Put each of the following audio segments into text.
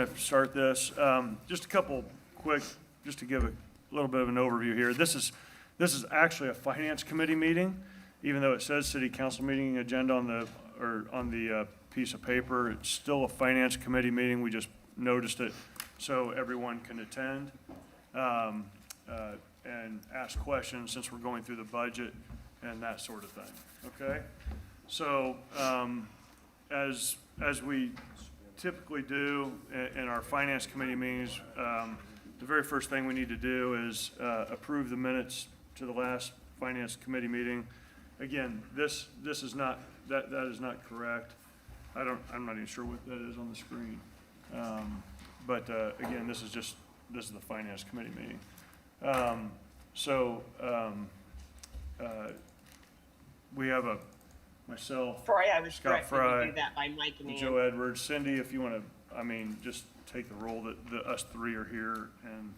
going to start this. Just a couple quick, just to give a little bit of an overview here. This is actually a finance committee meeting, even though it says city council meeting agenda on the piece of paper. It's still a finance committee meeting. We just noticed it so everyone can attend and ask questions since we're going through the budget and that sort of thing. Okay, so as we typically do in our finance committee meetings, the very first thing we need to do is approve the minutes to the last finance committee meeting. Again, this is not that is not correct. I'm not even sure what that is on the screen. But again, this is the finance committee meeting. We have myself, Troy, I was Scott corrected Fry, to do that by Mike and Ann. Joe Edwards, Cindy, if you want to, just take the role that us three are here and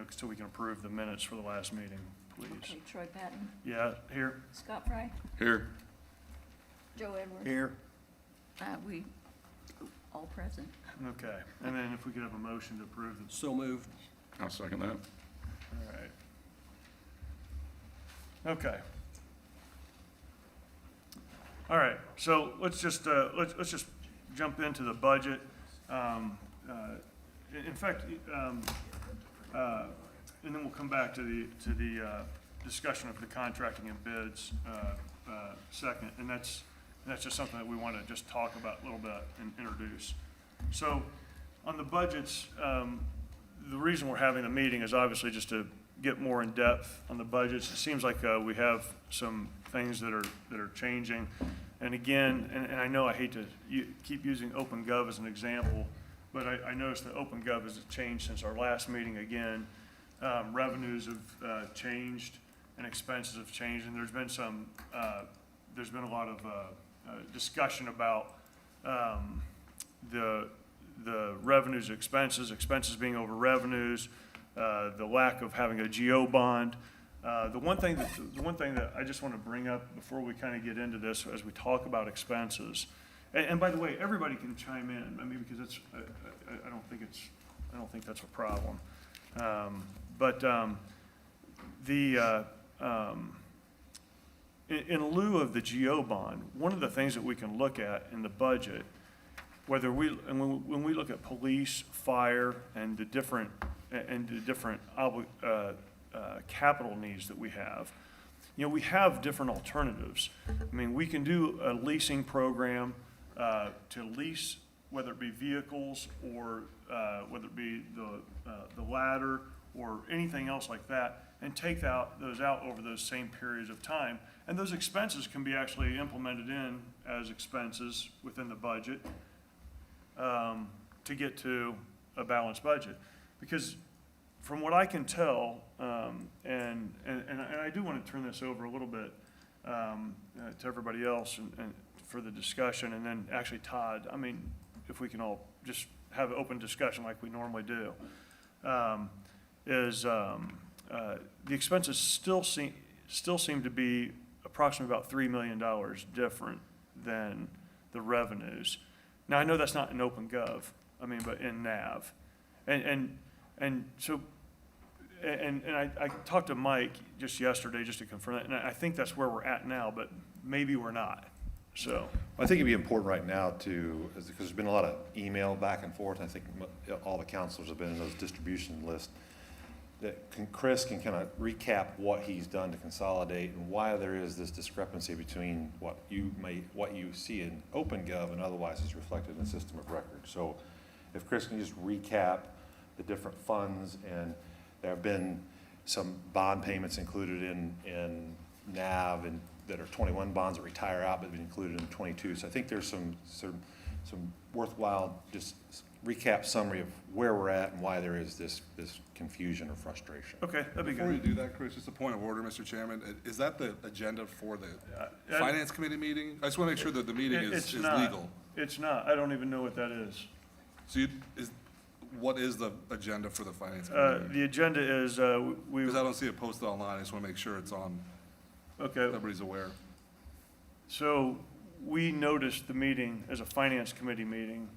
so we can approve the minutes for the last meeting, please. Okay, Troy Patton, Yeah, here. Scott Fry, Here. Joe Edwards. Here. We all present. Okay, and then if we could have a motion to approve the. So moved. I'll second that. All right. Okay. All right, so let's just jump into the budget. In fact, and then we'll come back to the discussion of the contracting and bids second, and that's just something that we want to just talk about a little bit and introduce. So on the budgets, the reason we're having the meeting is obviously just to get more in depth on the budgets. It seems like we have some things that are changing. And again, and I know I hate to keep using OpenGov as an example, but I noticed that OpenGov has changed since our last meeting again. Revenues have changed and expenses have changed, and there's been a lot of discussion about the revenues, expenses being over revenues, the lack of having a GO bond. The one thing that I just want to bring up before we kind of get into this, as we talk about expenses, and by the way, everybody can chime in. Because it's I don't think that's a problem. In lieu of the GO bond, one of the things that we can look at in the budget, when we look at police, fire, and the different capital needs that we have, we have different alternatives. We can do a leasing program to lease, whether it be vehicles or whether it be the ladder or anything else like that, and take those out over those same periods of time. And those expenses can be actually implemented in as expenses within the budget to get to a balanced budget. Because from what I can tell, and I do want to turn this over a little bit to everybody else and for the discussion, and then actually Todd, if we can all just have an open discussion like we normally do, the expenses still seem to be approximately about $3 million different than the revenues. Now I know that's not in OpenGov, but in NAV, and so I talked to Mike just yesterday just to confirm that, and I think that's where we're at now, but maybe we're not. So I think it'd be important right now because there's been a lot of email back and forth. I think all the counselors have been in those distribution lists. Chris can kind of recap what he's done to consolidate and why there is this discrepancy between what you see in OpenGov and otherwise is reflected in the system of record. So if Chris can just recap the different funds, and there have been some bond payments included in NAV and that are 21 bonds that retire out but have been included in 22. So I think there's some worthwhile just recap summary of where we're at and why there is this confusion or frustration. okay, that'd be Before good. you do that, Chris, just a point of order, Mr. Chairman. Is that the agenda for the Finance Committee meeting? I just want to make sure that the meeting is legal. It's not. I don't even know what that is. So what is the agenda for the Finance Committee? The agenda is Because I don't see it posted online. I just want to make sure it's on. Okay. Everybody's aware. So we noticed the meeting as a finance committee meeting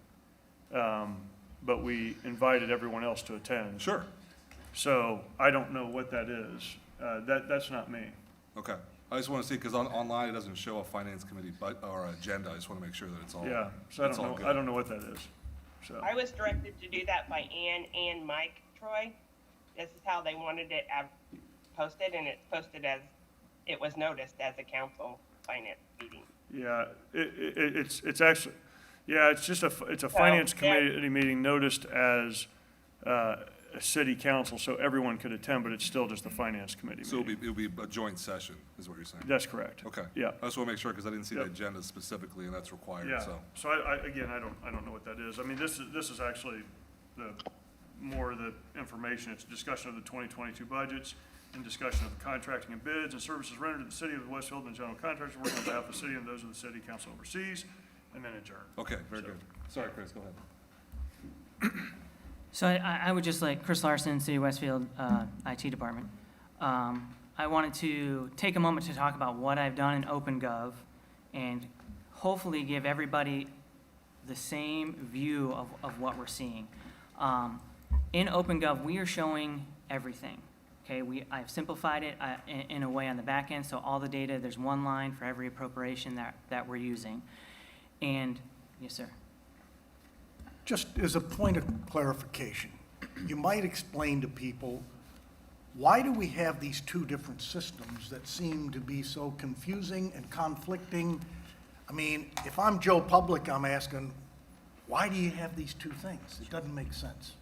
but we invited everyone else to attend. Sure, So I don't know what that is. That's not me. okay. I just want to see, because online it doesn't show a finance committee or agenda. I just want to make sure that it's all, Yeah, so I it's all don't know, good. I don't know what that is, so. I was directed to do that by Ann and Mike Troy. This is how they wanted it posted, and it's posted as, it was noticed as a council finance meeting. Yeah, it's actually, yeah, it's just it's a finance yeah. committee meeting noticed as a city council, so everyone could attend, but it's still just a finance committee So meeting. it'll be a joint session, is what you're saying? That's correct. Okay. Yeah. I just want to make sure, because I didn't see the Yep. agenda specifically, and that's required, Yeah, so. so again, I don't know what that is. I mean, this is actually more of the information. It's a discussion of the 2022 budgets and discussion of contracting and bids and services rendered to the city of Westfield and general contractors working on behalf of the city and those of the city council overseas, and then adjourn. Okay, very So- good. Sorry, Chris, go ahead. So I would just like, Chris Larson, City of Westfield, IT Department. I wanted to take a moment to talk about what I've done in OpenGov and hopefully give everybody the same view of what we're seeing. In OpenGov, we are showing everything, okay? I've simplified it in a way on the back end, so all the data, there's one line for every appropriation that we're using. And, yes, sir. Just as a point of clarification, you might explain to people, why do we have these two different systems that seem to be so confusing and conflicting? I mean, if I'm Joe Public, I'm asking, why do you have these two things? It doesn't make sense.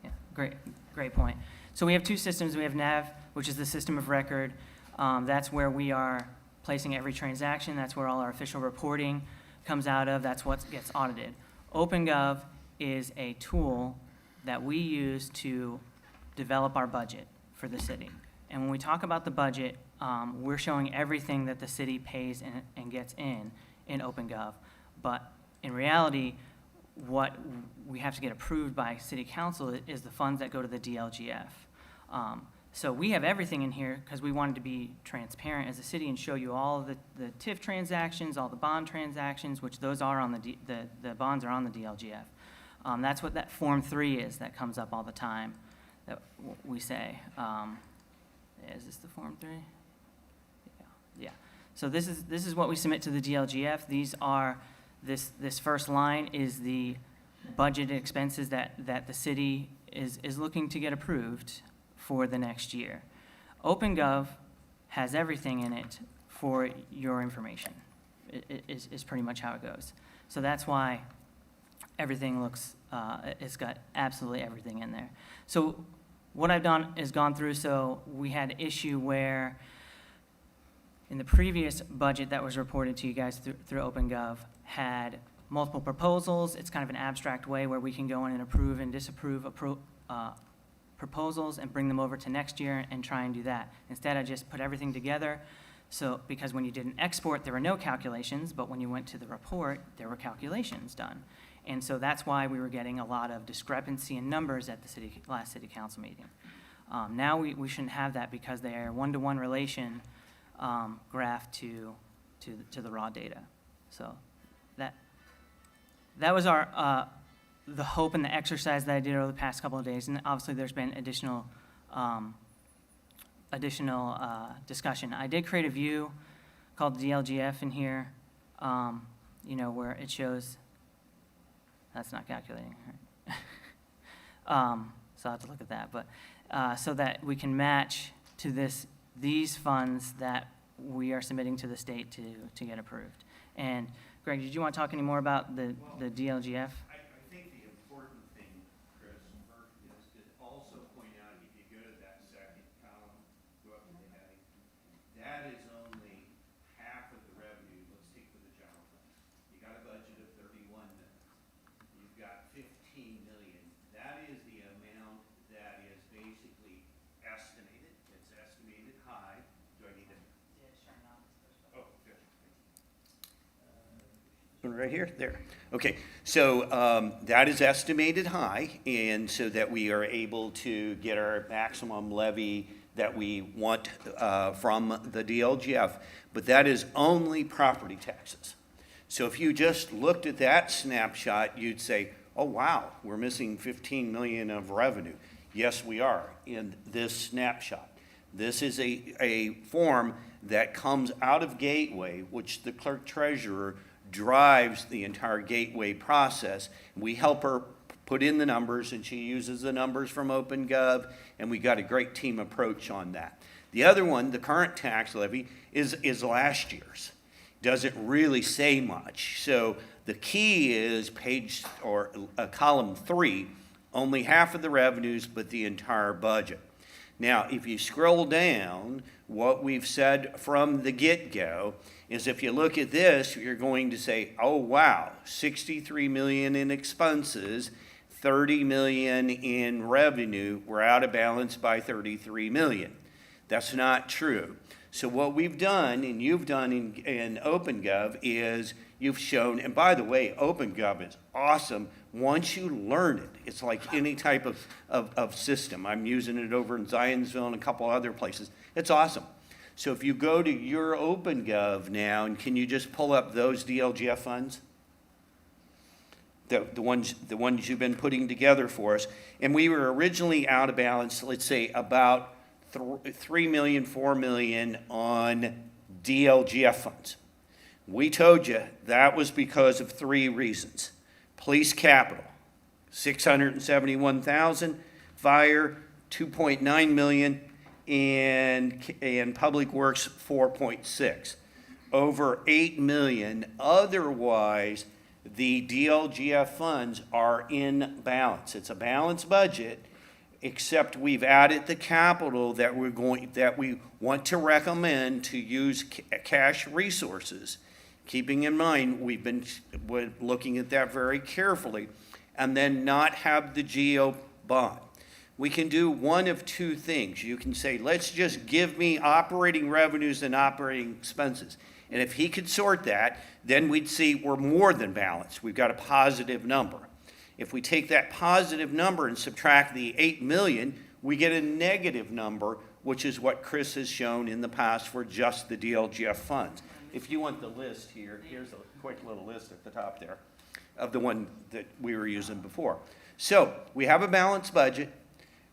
Yeah, great point. So we have two systems. We have NAV, which is the system of record. That's where we are placing every transaction. That's where all our official reporting comes out of. That's what gets audited. OpenGov is a tool that we use to develop our budget for the city. And when we talk about the budget, we're showing everything that the city pays and gets in OpenGov. But in reality, what we have to get approved by city council is the funds that go to the DLGF. So we have everything in here because we wanted to be transparent as a city and show you all the TIF transactions, all the bond transactions, which those are on the bonds are on the DLGF. That's what that Form 3 is that comes up all the time that we say. Is this the Form 3? Yeah. So this is what we submit to the DLGF. These are, this first line is the budgeted expenses that the city is looking to get approved for the next year. OpenGov has everything in it for your information, is pretty much how it goes. So that's why everything looks, it's got absolutely everything in there. So what I've done is gone through, so we had an issue where in the previous budget that was reported to you guys through OpenGov had multiple proposals. It's kind of an abstract way where we can go in and approve and disapprove proposals and bring them over to next year and try and do that. Instead, I just put everything together. So, because when you did an export, there were no calculations, but when you went to the report, there were calculations done. And so that's why we were getting a lot of discrepancy in numbers at the last city council meeting. Now we shouldn't have that because they are one-to-one relation graph to the raw data. So that was our the hope and the exercise that I did over the past couple of days, and obviously there's been additional discussion. I did create a view called the DLGF in here, where it shows, that's not calculating, right? So I'll have to look at that, but so that we can match to these funds that we are submitting to the state to get approved. And Greg, did you want to talk any more about the DLGF? I think the important thing, Chris, is to also point out, if you go to that second column, go up to the heading, that is only half of the revenue, let's take for the general fund. You got a budget of 31 million. You've got 15 million. That is the amount that is basically estimated. It's estimated high. Do I need to? Oh, good. Right here, there. Okay, so that is estimated high, and so that we are able to get our maximum levy that we want from the DLGF, but that is only property taxes. So if you just looked at that snapshot, you'd say, oh, wow, we're missing 15 million of revenue. Yes, we are in this snapshot. This is a form that comes out of Gateway, which the clerk treasurer drives the entire Gateway process. We help her put in the numbers, and she uses the numbers from OpenGov, and we got a great team approach on that. The other one, the current tax levy, is last year's. Doesn't really say much. So the key is column 3, only half of the revenues, but the entire budget. Now, if you scroll down, what we've said from the get-go is if you look at this, you're going to say, oh, wow, 63 million in expenses, 30 million in revenue, we're out of balance by 33 million. That's not true. So what we've done, and you've done in OpenGov, is you've shown, and by the way, OpenGov is awesome once you learn it. It's like any type of system. I'm using it over in Zionsville and a couple other places. It's awesome. So if you go to your OpenGov now, and can you just pull up those DLGF funds? The ones you've been putting together for us. And we were originally out of balance, let's say about 3 million, 4 million on DLGF funds. We told you that was because of 3 reasons. Police capital, 671,000, fire, 2.9 million, and public works, 4.6. Over 8 million. Otherwise, the DLGF funds are in balance. It's a balanced budget, except we've added the capital that we want to recommend to use cash resources. Keeping in mind, we've been looking at that very carefully, and then not have the GO bond. We can do one of 2 things. You can say, let's just give me operating revenues and operating expenses. And if he could sort that, then we'd see we're more than balanced. We've got a positive number. If we take that positive number and subtract the 8 million, we get a negative number, which is what Chris has shown in the past for just the DLGF funds. If you want the list here, here's a quick little list at the top there of the one that we were using before. So we have a balanced budget.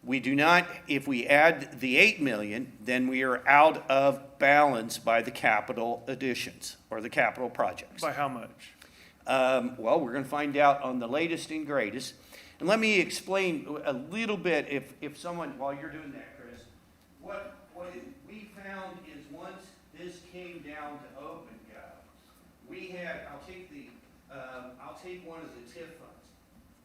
We do not, if we add the 8 million, then we are out of balance by the capital additions or the capital projects. By how much? Well, we're going to find out on the latest and greatest. And let me explain a little bit, if someone, while you're doing that, Chris, what we found is once this came down to OpenGov, we had, I'll take one of the TIF funds.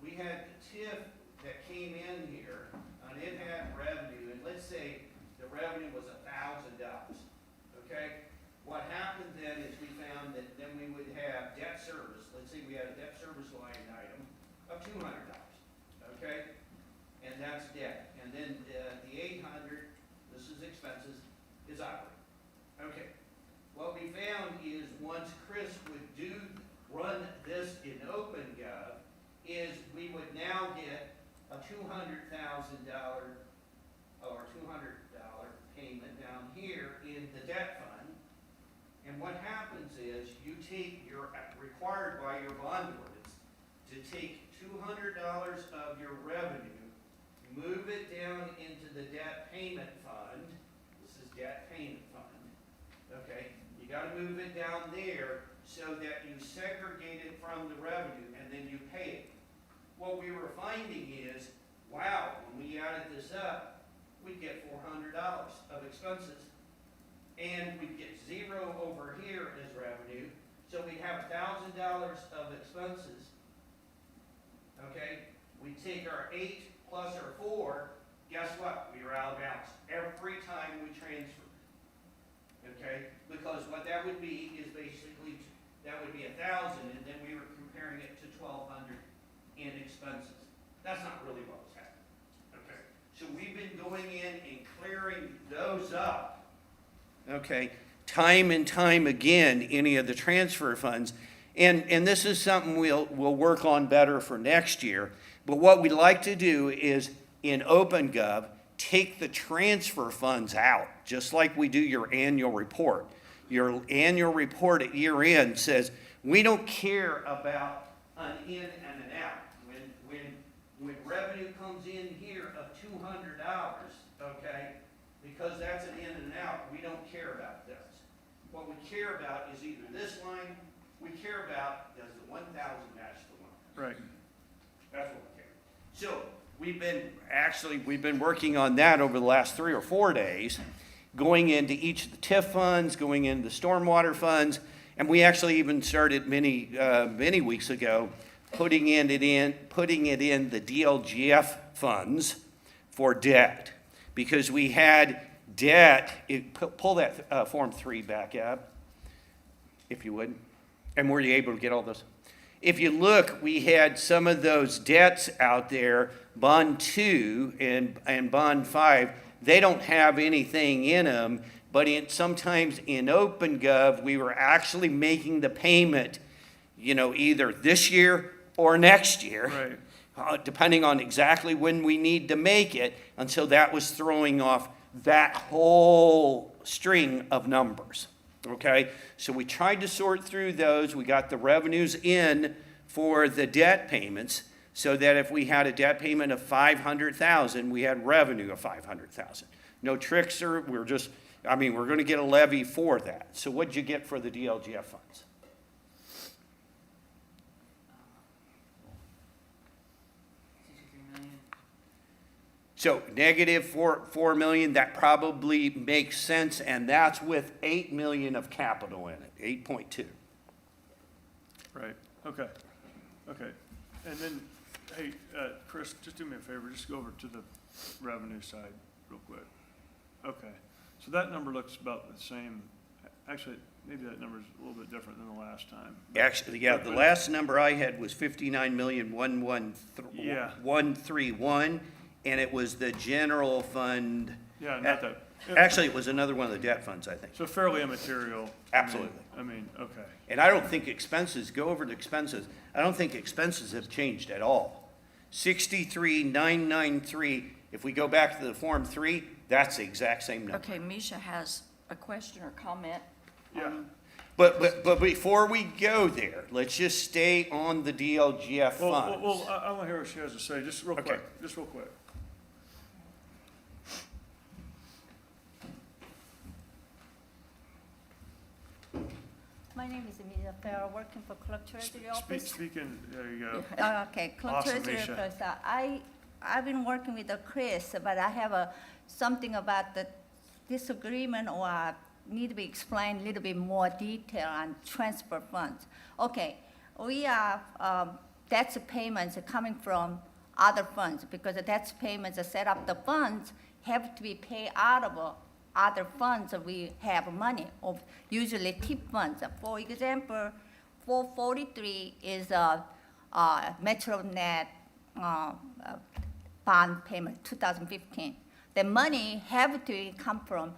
We had the TIF that came in here, and it had revenue, and let's say the revenue was $1,000, okay? What happened then is we found that then we would have debt service. Let's say we had a debt service line item of $200, okay? And that's debt. And then the 800, this is expenses, is operating. Okay. What we found is once Chris would run this in OpenGov, is we would now get a $200,000 or $200 payment down here in the debt fund. And what happens is you're required by your bond ordinance to take $200 of your revenue, move it down into the debt payment fund. This is debt payment fund, okay? You gotta move it down there so that you segregate it from the revenue and then you pay it. What we were finding is, wow, when we added this up, we'd get $400 of expenses. And we'd get 0 over here as revenue, so we'd have $1,000 of expenses. Okay, we take our 8 plus our 4, guess what? We were out of balance every time we transfer. Okay, because what that would be is basically, that would be 1,000, and then we were comparing it to 1,200 in expenses. That's not really what was happening. Okay, so we've been going in and clearing those up. Okay, time and time again, any of the transfer funds. And this is something we'll work on better for next year. But what we'd like to do is, in OpenGov, take the transfer funds out, just like we do your annual report. Your annual report at year end says, we don't care about an in and an out. when revenue comes in here of $200, okay, because that's an in and out, we don't care about those. What we care about is either this line, we care about, does the 1,000 match the 1? Right. That's what we care. So, we've been working on that over the last 3 or 4 days, going into each of the TIF funds, going into the stormwater funds, and we actually even started many weeks ago, putting it in the DLGF funds for debt. Because we had debt, pull that Form 3 back up, if you would. And were you able to get all those? If you look, we had some of those debts out there, Bond 2 and Bond 5, they don't have anything in them, but sometimes in OpenGov, we were actually making the payment, either this year or next year. Right. Depending on exactly when we need to make it, and so that was throwing off that whole string of numbers, okay? So we tried to sort through those. We got the revenues in for the debt payments so that if we had a debt payment of $500,000, we had revenue of $500,000. No tricks, we're going to get a levy for that. So what'd you get for the DLGF funds? So negative 4 million, that probably makes sense, and that's with 8 million of capital in it, 8.2. Right, okay. And then, hey, Chris, just do me a favor, just go over to the revenue side real quick. Okay, so that number looks about the same. Actually, maybe that number's a little bit different than the last time. Actually, yeah, the last number I had was 59,131,131, and it was the general fund. Yeah, not that. Actually, it was another one of the debt funds, I think. So fairly immaterial. Absolutely. Okay. And I don't think expenses, go over to expenses, I don't think expenses have changed at all. 63,993, if we go back to the Form 3, that's the exact same number. Okay, Misha has a question or comment. Yeah. But before we go there, let's just stay on the DLGF funds. Well, I want to hear what she has to say, just real Okay. quick. My name is Emilia Farrell, working for Clerk Treasury Office. Speaking, there you go. Okay, Clerk Awesome, Treasury Misha. Office. I've been working with Chris, but I have something about the disagreement or need to be explained a little bit more detail on transfer funds. Okay, we are, that's payments coming from other funds because that's payments that set up the funds have to be paid out of other funds that we have money of, usually tip funds. For example, 443 is MetroNet bond payment, 2015. The money have to come from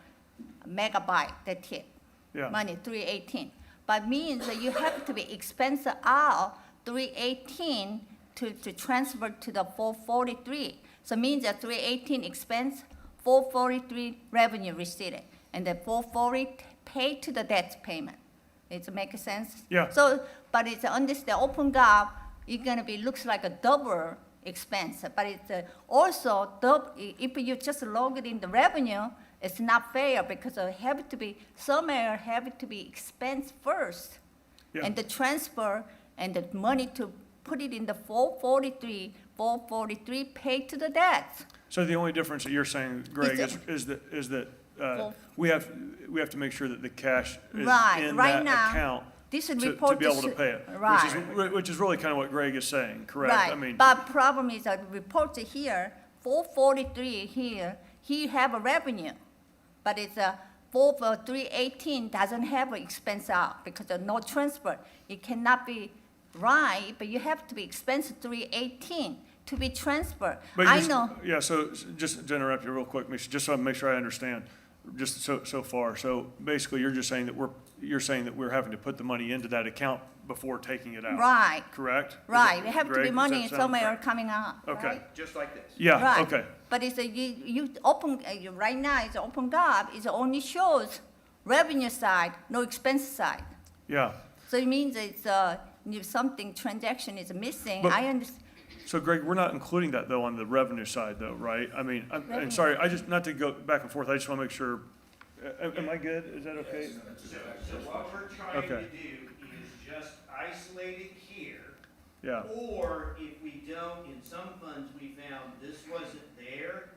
Megabyte, the tip. Yeah. Money, 318. But means that you have to be expense out 318 to transfer to the 443. So means that 318 expense, 443 revenue received, and the 440 paid to the debt payment. It make sense? Yeah. So, but it's under the OpenGov, it's gonna be, looks like a double expense, but it's also double, if you just log it in the revenue, it's not fair because it have to be, somewhere have to be expense first. Yeah. And the transfer and the money to put it in the 443 paid to the debt. So the only difference that you're saying, Greg, It's is that Well- we have to make sure that the cash is Right, in right that now, account this to report be able to is- pay it. right. Which is really kind of what Greg is saying, correct? I mean, Right, but problem is that report here, 443 here, he have a revenue, but it's a 318 doesn't have an expense out because of no transfer. It cannot be right, but you have to be expense 318 to be transferred. but I you're- know, Yeah, so just to interrupt you real quick, Misha, just so I make sure I understand, just so far. So basically, you're just saying that we're having to put the money into that account before taking it out. right, Correct? Is right, that- there have to Greg, be does money that sound somewhere correct? coming out, Okay. right? Just like this. Yeah, Right. okay. But it's you open, right now, it's OpenGov, it only shows revenue side, no expense side. Yeah. So it means it's, if something, transaction is missing, But- I understand. So Greg, we're not including that though on the revenue side though, right? I mean, and sorry, not to go back and forth, I just want to make sure, am I good? Is that okay? So what we're trying to Okay. do is just isolate it here. Yeah, Or if we don't, in some funds, we found this wasn't there.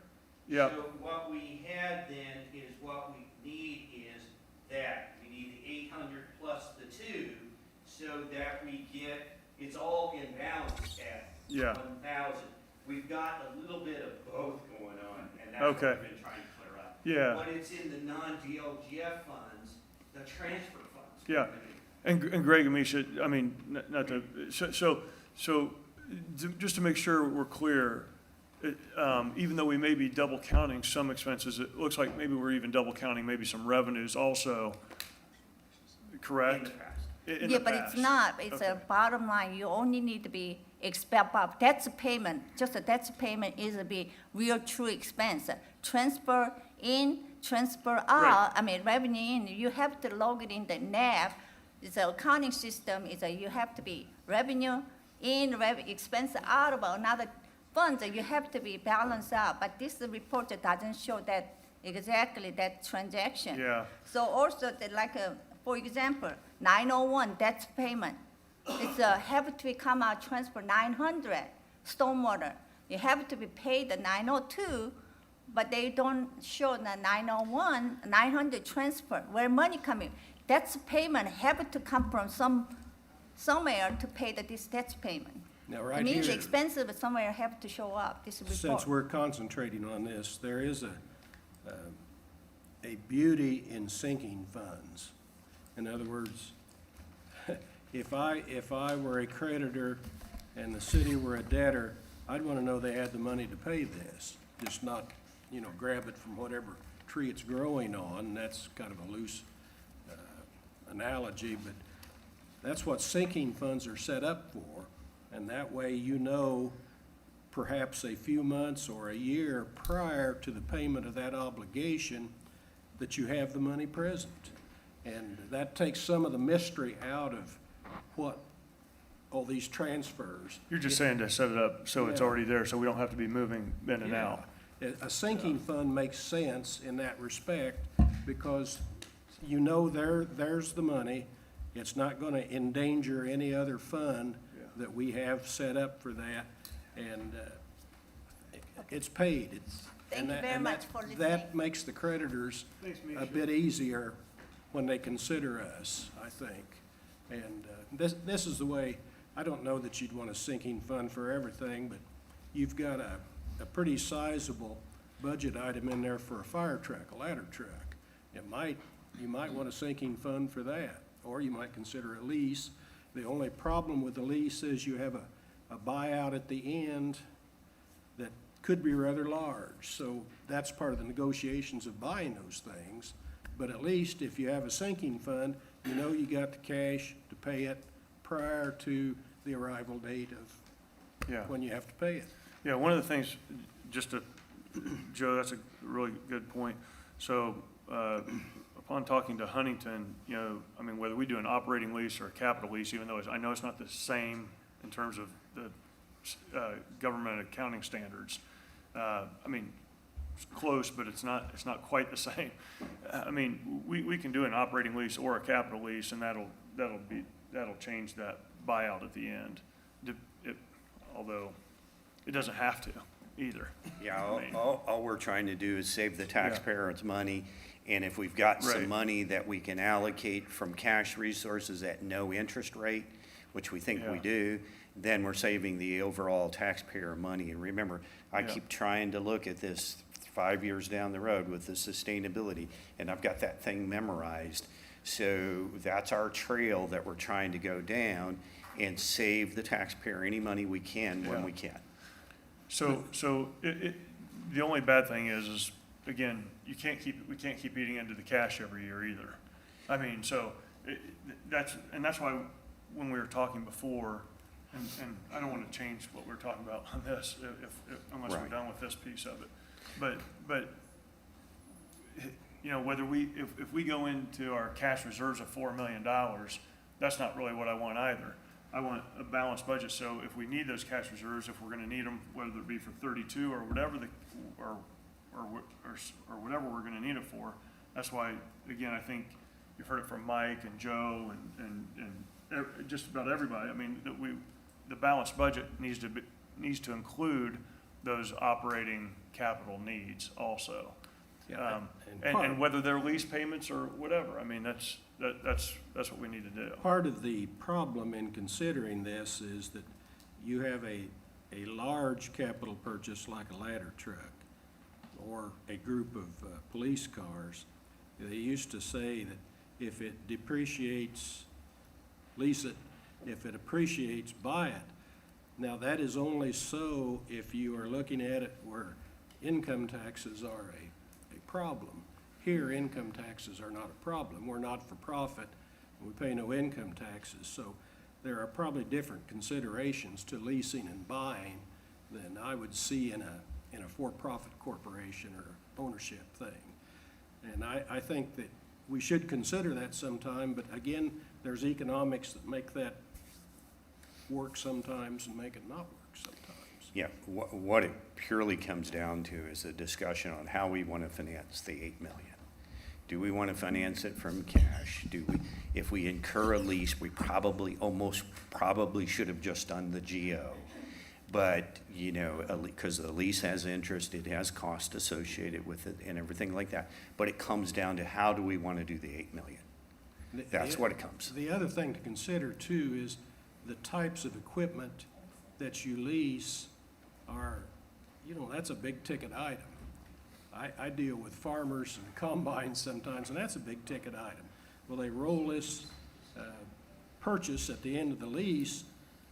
yeah, So what we had then is what we need is that. We need the 800 plus the 2, so that we get, it's all in balance at Yeah. 1,000. We've got a little bit of both going on, and that's what Okay. we've been trying to clear up. yeah. When it's in the non-DLGF funds, the transfer funds. Yeah. And Greg and Misha, I mean, not to, so, just to make sure we're clear, even though we may be double counting some expenses, it looks like maybe we're even double counting maybe some revenues also, correct? In Yeah, the but it's past. not, it's Okay. a bottom line, you only need to be expect, that's a payment, just a that's payment is a be real true expense. Transfer in, transfer out, I mean, revenue in, you have to log it in the NAV. It's an accounting system, you have to be revenue in, expense out of another funds, you have to be balanced out. But this report doesn't show that, exactly that transaction. Yeah, So also, for example, 901, that's payment. It's have to come out transfer 900, stormwater. You have to be paid the 902, but they don't show the 901, 900 transfer, where money coming. That's payment have to come from somewhere to pay this tax payment. Now, It right means here, expensive, but somewhere have to show up, this report. since we're concentrating on this, there is a beauty in sinking funds. In other words, if I were a creditor and the city were a debtor, I'd want to know they had the money to pay this, just not, grab it from whatever tree it's growing on. That's kind of a loose analogy, but that's what sinking funds are set up for. And that way perhaps a few months or a year prior to the payment of that obligation, that you have the money present. And that takes some of the mystery out of what all these transfers. you're just saying to set it up so it's Yeah. already there, so we don't have to be moving in and Yeah. out. A sinking fund makes sense in that respect because there's the money. It's not going to endanger any other fund that we have set up for that, and it's paid. Thank you very much for listening. That makes the creditors Thanks, a Misha. bit easier when they consider us, I think. And this is the way, I don't know that you'd want a sinking fund for everything, but you've got a pretty sizable budget item in there for a fire truck, a ladder truck. You might want a sinking fund for that, or you might consider a lease. The only problem with the lease is you have a buyout at the end that could be rather large. So that's part of the negotiations of buying those things. But at least if you have a sinking fund, you got the cash to pay it prior to the arrival date of Yeah. when you have to pay it. Yeah, one of the things, Joe, that's a really good point. So, upon talking to Huntington, I mean, whether we do an operating lease or a capital lease, even though I know it's not the same in terms of the, government accounting standards. I mean, it's close, but it's not quite the same. I mean, we can do an operating lease or a capital lease, and that'll change that buyout at the end. Although, it doesn't have to either. Yeah, I mean- all we're trying to do is save the taxpayers money, and if we've got Right. some money that we can allocate from cash resources at no interest rate, which we think we Yeah. do, then we're saving the overall taxpayer money. And remember, I Yeah. keep trying to look at this 5 years down the road with the sustainability, and I've got that thing memorized. So that's our trail that we're trying to go down and save the taxpayer any money we can when Yeah. we can. So the only bad thing is again, we can't keep eating into the cash every year either. I mean, that's why when we were talking before, and I don't want to change what we're talking about on this unless we're Right. done with this piece of it. But whether if we go into our cash reserves of $4 million, that's not really what I want either. I want a balanced budget, so if we need those cash reserves, if we're gonna need them, whether it be for 32 or whatever or whatever we're gonna need it for, that's why, again, I think you've heard it from Mike and Joe and just about everybody. I mean, that the balanced budget needs to include those operating capital needs also. Yeah, and And whether they're lease payments or whatever, I mean, that's what we need to do. part of the problem in considering this is that you have a large capital purchase like a ladder truck or a group of police cars. They used to say that if it depreciates, lease it. If it appreciates, buy it. Now, that is only so if you are looking at it where income taxes are a problem. Here, income taxes are not a problem. We're not for profit, and we pay no income taxes. So there are probably different considerations to leasing and buying than I would see in a for-profit corporation or ownership thing. And I think that we should consider that sometime, but again, there's economics that make that work sometimes and make it not work sometimes. Yeah, what it purely comes down to is a discussion on how we want to finance the 8 million. Do we want to finance it from cash? If we incur a lease, we almost probably should have just done the GO. But, you know, because the lease has interest, it has cost associated with it and everything like that. But it comes down to how do we want to do the 8 million? That's what it comes. The other thing to consider too is the types of equipment that you lease are, you know, that's a big ticket item. I deal with farmers and combines sometimes, and that's a big ticket item. Well, they roll this purchase at the end of the lease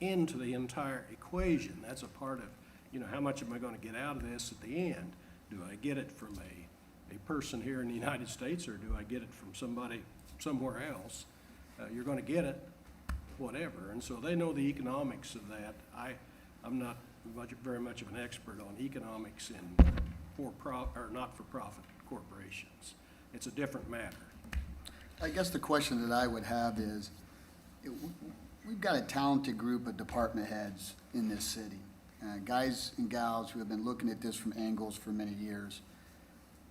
into the entire equation. That's a part of, you know, how much am I going to get out of this at the end? Do I get it from a person here in the United States, or do I get it from somebody somewhere else? You're going to get it, whatever. And so they know the economics of that. I'm not very much of an expert on economics in not-for-profit corporations. It's a different matter. I guess the question that I would have is, we've got a talented group of department heads in this city, guys and gals who have been looking at this from angles for many years.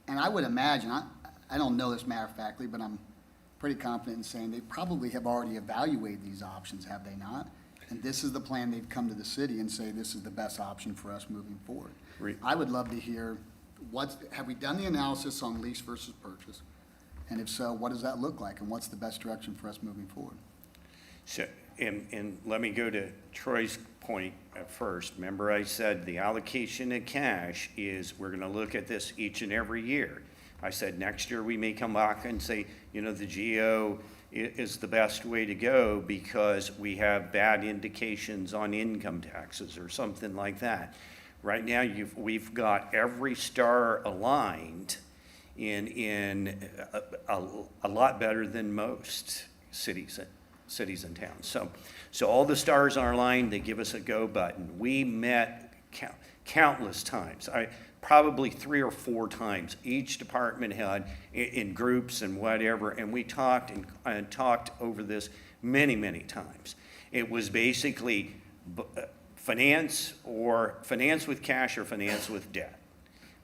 And I would imagine, I don't know this matter of factly, but I'm pretty confident in saying they probably have already evaluated these options, have they not? And this is the plan they've come to the city and say this is the best option for us moving forward. I would love to hear, have we done the analysis on lease versus purchase? And if so, what does that look like, and what's the best direction for us moving forward? So, and let me go to Troy's point at first. Remember I said the allocation of cash is, we're gonna look at this each and every year. I said next year we may come back and say, you know, the GO is the best way to go because we have bad indications on income taxes or something like that. Right now, we've got every star aligned in a lot better than most cities and towns. So all the stars are aligned. They give us a go button. We met countless times. Probably 3 or 4 times, each department head in groups and whatever, and we talked and talked over this many, many times. It was basically finance with cash or finance with debt.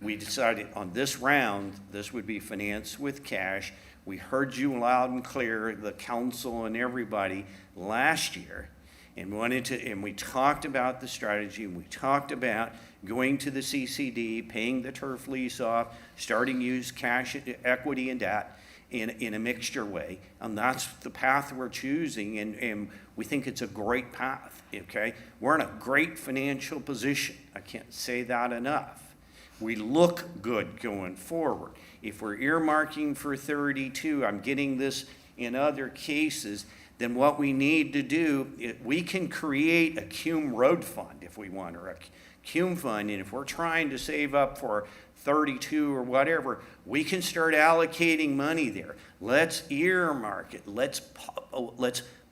We decided on this round, this would be finance with cash. We heard you loud and clear, the council and everybody last year, and we talked about the strategy, and we talked about going to the CCD, paying the turf lease off, starting to use cash, equity, and debt in a mixture way. And that's the path we're choosing, and we think it's a great path, okay? We're in a great financial position. I can't say that enough. We look good going forward. If we're earmarking for 32, I'm getting this in other cases, then what we need to do, we can create a CUME road fund if we want, or a CUME fund, and if we're trying to save up for 32 or whatever, we can start allocating money there. Let's earmark it. Let's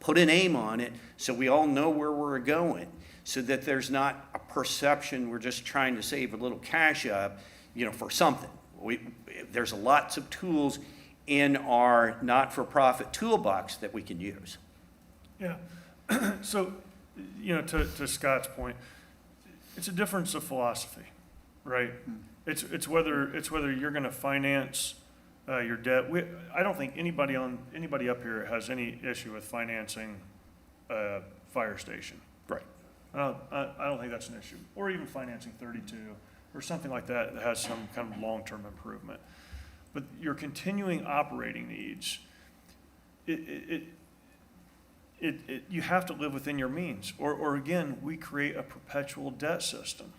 put a name on it so we all know where we're going, so that there's not a perception we're just trying to save a little cash up, you know, for something. There's lots of tools in our not-for-profit toolbox that we can use. Yeah, So, to Scott's point, it's a difference of philosophy, right? It's whether you're gonna finance, your debt. I don't think anybody up here has any issue with financing a fire station. Right. I don't think that's an issue, or even financing 32, or something like that that has some kind of long-term improvement. But your continuing operating needs, you have to live within your means, or again, we create a perpetual debt system.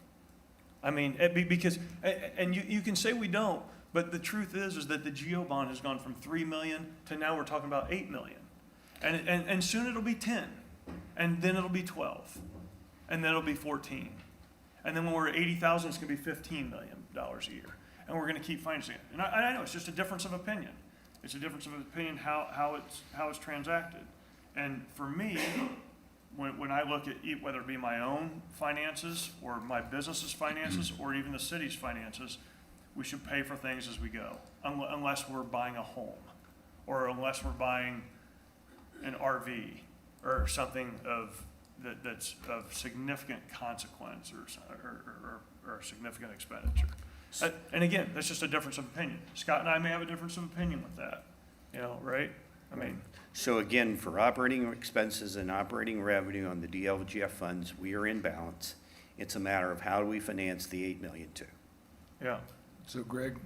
I mean, because, and you can say we don't, but the truth is that the GO bond has gone from 3 million to now we're talking about 8 million. And soon it'll be 10, and then it'll be 12, and then it'll be 14. And then when we're at 80,000, it's gonna be $15 million a year. And we're gonna keep financing it. And I know, it's just a difference of opinion. It's a difference of opinion how it's transacted. And for me, when I look at whether it be my own finances or my business's finances or even the city's finances, we should pay for things as we go, unless we're buying a home or unless we're buying an RV or something that's of significant consequence or significant expenditure. And again, that's just a difference of opinion. Scott and I may have a difference of opinion with that, right? I mean, So again, for operating expenses and operating revenue on the DLGF funds, we are in balance. It's a matter of how do we finance the 8 million too? yeah. So Greg,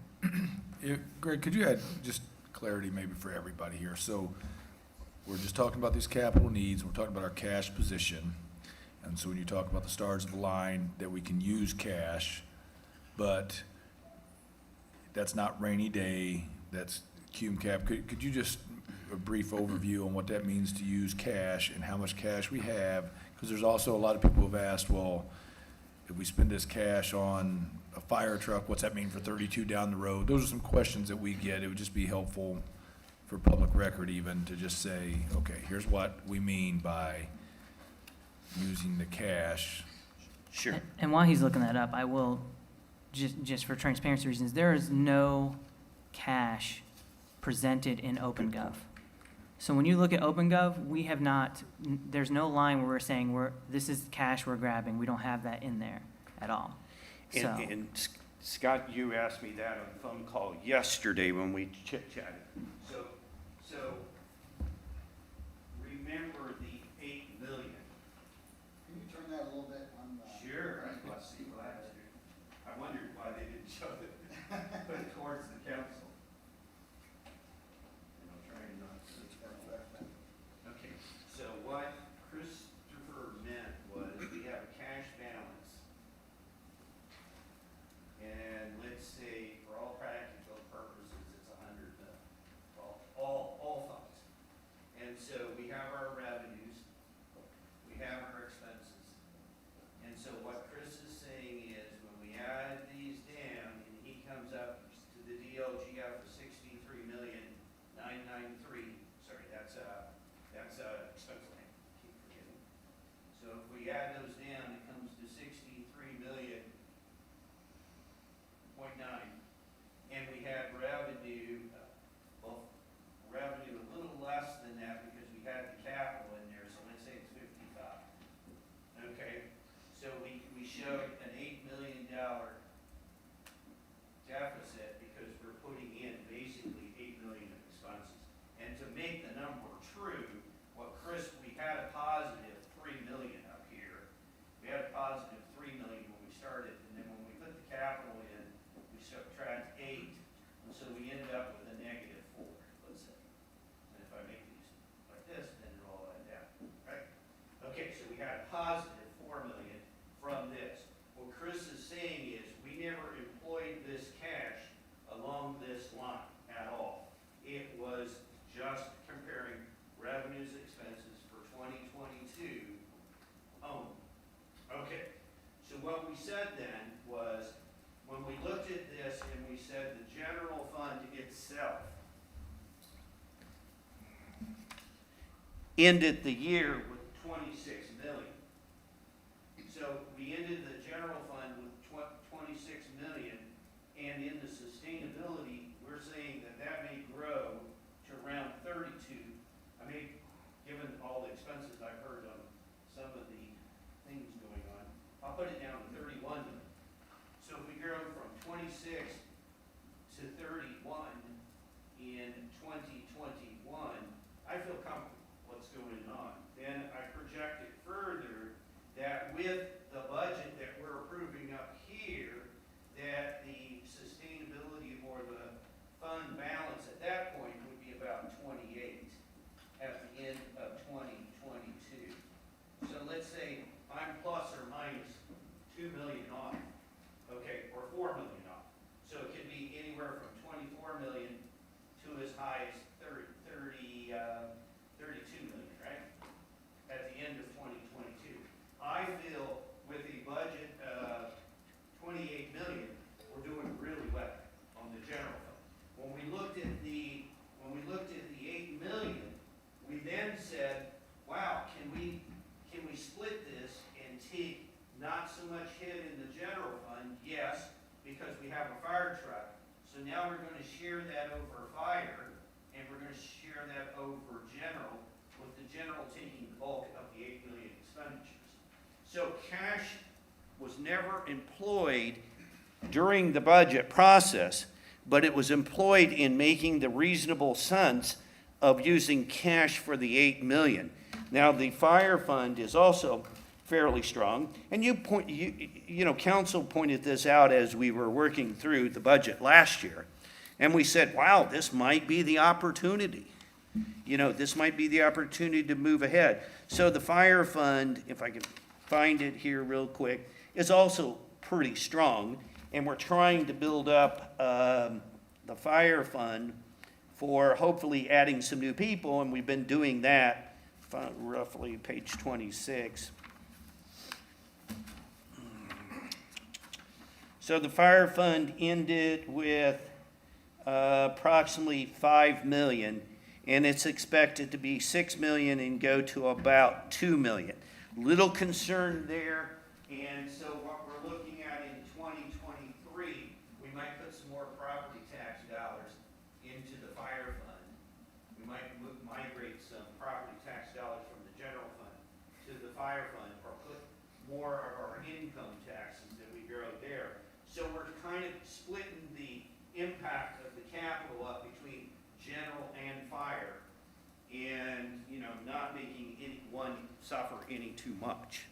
Greg, could you add just clarity maybe for everybody here? So we're just talking about these capital needs, we're talking about our cash position. And so when you talk about the stars of the line, that we can use cash, but that's not rainy day, that's cum cap. Could you just, a brief overview on what that means to use cash and how much cash we have? Because there's also a lot of people who've asked, well, if we spend this cash on a fire truck, what's that mean for 32 down the road? Those are some questions that we get. It would just be helpful for public record even to just say, okay, here's what we mean by using the cash. Sure. And while he's looking that up, I will, just for transparency reasons, there is no cash presented in OpenGov. So when you look at OpenGov, we have not, there's no line where we're saying this is cash we're grabbing. We don't have that in there at all. So, And Scott, you asked me that on the phone call yesterday when we chit-chatted. So remember the 8 million. Can you turn that a little bit on the? Sure, let's see, glad to. I wondered why they didn't show it, put it towards the council. And I'm trying not to. Okay, so what Christopher meant was we have a cash balance. And let's say, for all practical purposes, it's 100 million, all funds. And so we have our revenues, we have our expenses. And so what Chris is saying is, when we add these down, and he comes up to the DLGF of 63,993,000, sorry, that's expense line, keep forgetting. So if we add those down, it comes to 63,000,000.9, and we had revenue, revenue a little less than that because we had the capital in there, so let's say it's 55. Okay, so we showed an $8 million deficit because we're putting in basically 8 million of expenses. And to make the number true, we had a positive 3 million up here. We had a positive 3 million when we started, and then when we put the capital in, we subtract 8, and so we ended up with a negative 4, let's say. And if I make these like this, then it'll all add down, right? Okay, so we had a positive 4 million from this. What Chris is saying is, we never employed this cash along this line at all. It was just comparing revenues, expenses for 2022 only. Okay, so what we said then was, when we looked at this and we said the general fund itself ended the year with 26 million. So we ended the general fund with 26 million, and in the sustainability, we're saying that may grow to around 32. I mean, given all the expenses I've heard on 26 to 31 in 2021, I feel comfortable what's going on. Then I project it further that with the budget that we're approving up here, that the sustainability or the fund balance at that point would be about 28 at the end of 2022. So let's say I'm plus or minus 2 million off, okay, or 4 million off. So it could be anywhere from 24 million to as high as 32 million, right? At the end of 2022. I feel with a budget of 28 million, we're doing really well on the general fund. When we looked at the 8 million, we then said, wow, can we split this and take not so much hit in the general fund? Yes, because we have a fire truck. So now we're going to share that over fire, and we're going to share that over general, with the general taking the bulk of the 8 million expenditures. So cash was never employed during the budget process, but it was employed in making the reasonable sense of using cash for the 8 million. Now, the fire fund is also fairly strong, and council pointed this out as we were working through the budget last year, and we said, wow, this might be the opportunity. This might be the opportunity to move ahead. So the fire fund, if I can find it here real quick, is also pretty strong, and we're trying to build up the fire fund for hopefully adding some new people, and we've been doing that, roughly page 26. So the fire fund ended with approximately 5 million, and it's expected to be 6 million and go to about 2 million. Little concern there, and so what we're looking at in 2023, we might put some more property tax dollars into the fire fund. We might migrate some property tax dollars from the general fund to the fire fund, or put more of our income taxes that we grow there. So we're kind of splitting the impact of the capital up between general and fire, and not making any one suffer any too much.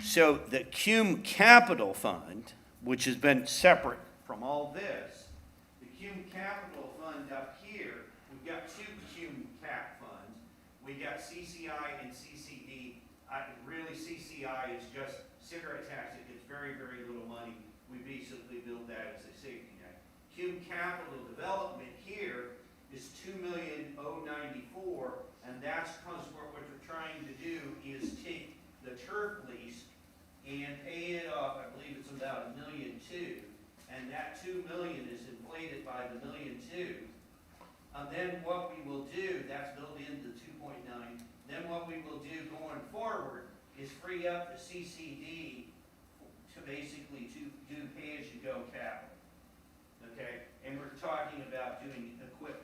So the CUME Capital Fund, which has been separate from all this, the CUME Capital Fund up here, we've got two CUME Cap funds. We got CCI and CCD. Really, CCI is just cigarette tax. It gets very, very little money. We basically build that as a safety net. CUME Capital Development here is $2,094,000, and that's because what we're trying to do is take the turf lease and pay it off. I believe it's about $1.2 million, and that $2 million is inflated by the $1.2 million. And then what we will do, that's built into 2.9. Then what we will do going forward is free up the CCD to basically do pay-as-you-go capital. Okay, and we're talking about doing equipment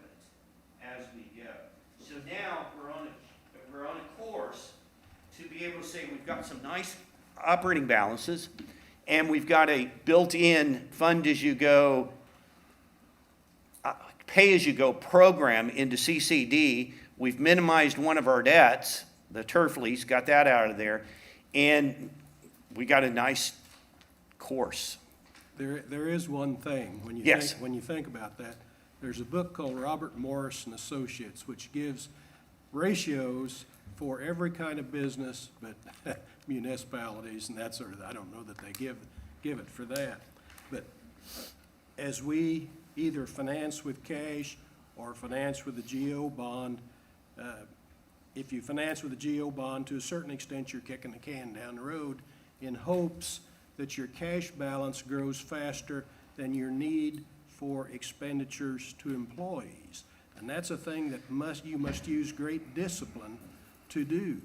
as we go. So now we're on a course to be able to say we've got some nice operating balances, and we've got a built-in fund-as-you-go, pay-as-you-go program into CCD. We've minimized one of our debts, the turf lease, got that out of there, and we got a nice course. There is one thing, Yes. when you think about that, there's a book called Robert Morris and Associates, which gives ratios for every kind of business, but municipalities and that sort of, I don't know that they give it for that. But as we either finance with cash or finance with the GO bond, if you finance with the GO bond, to a certain extent, you're kicking the can down the road in hopes that your cash balance grows faster than your need for expenditures to employees. And that's a thing that you must use great discipline to do,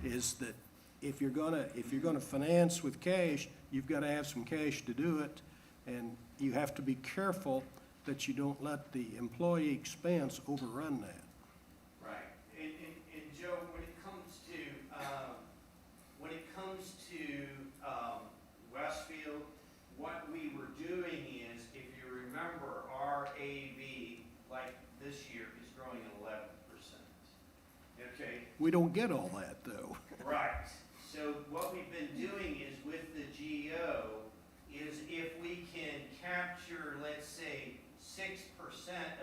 is that if you're gonna finance with cash, you've got to have some cash to do it, and you have to be careful that you don't let the employee expense overrun that. Right. And Joe, when it comes to Westfield, what we were doing is We don't get all that, though. Right. So what we've been doing is with the GO, is if we can capture, let's say, 6%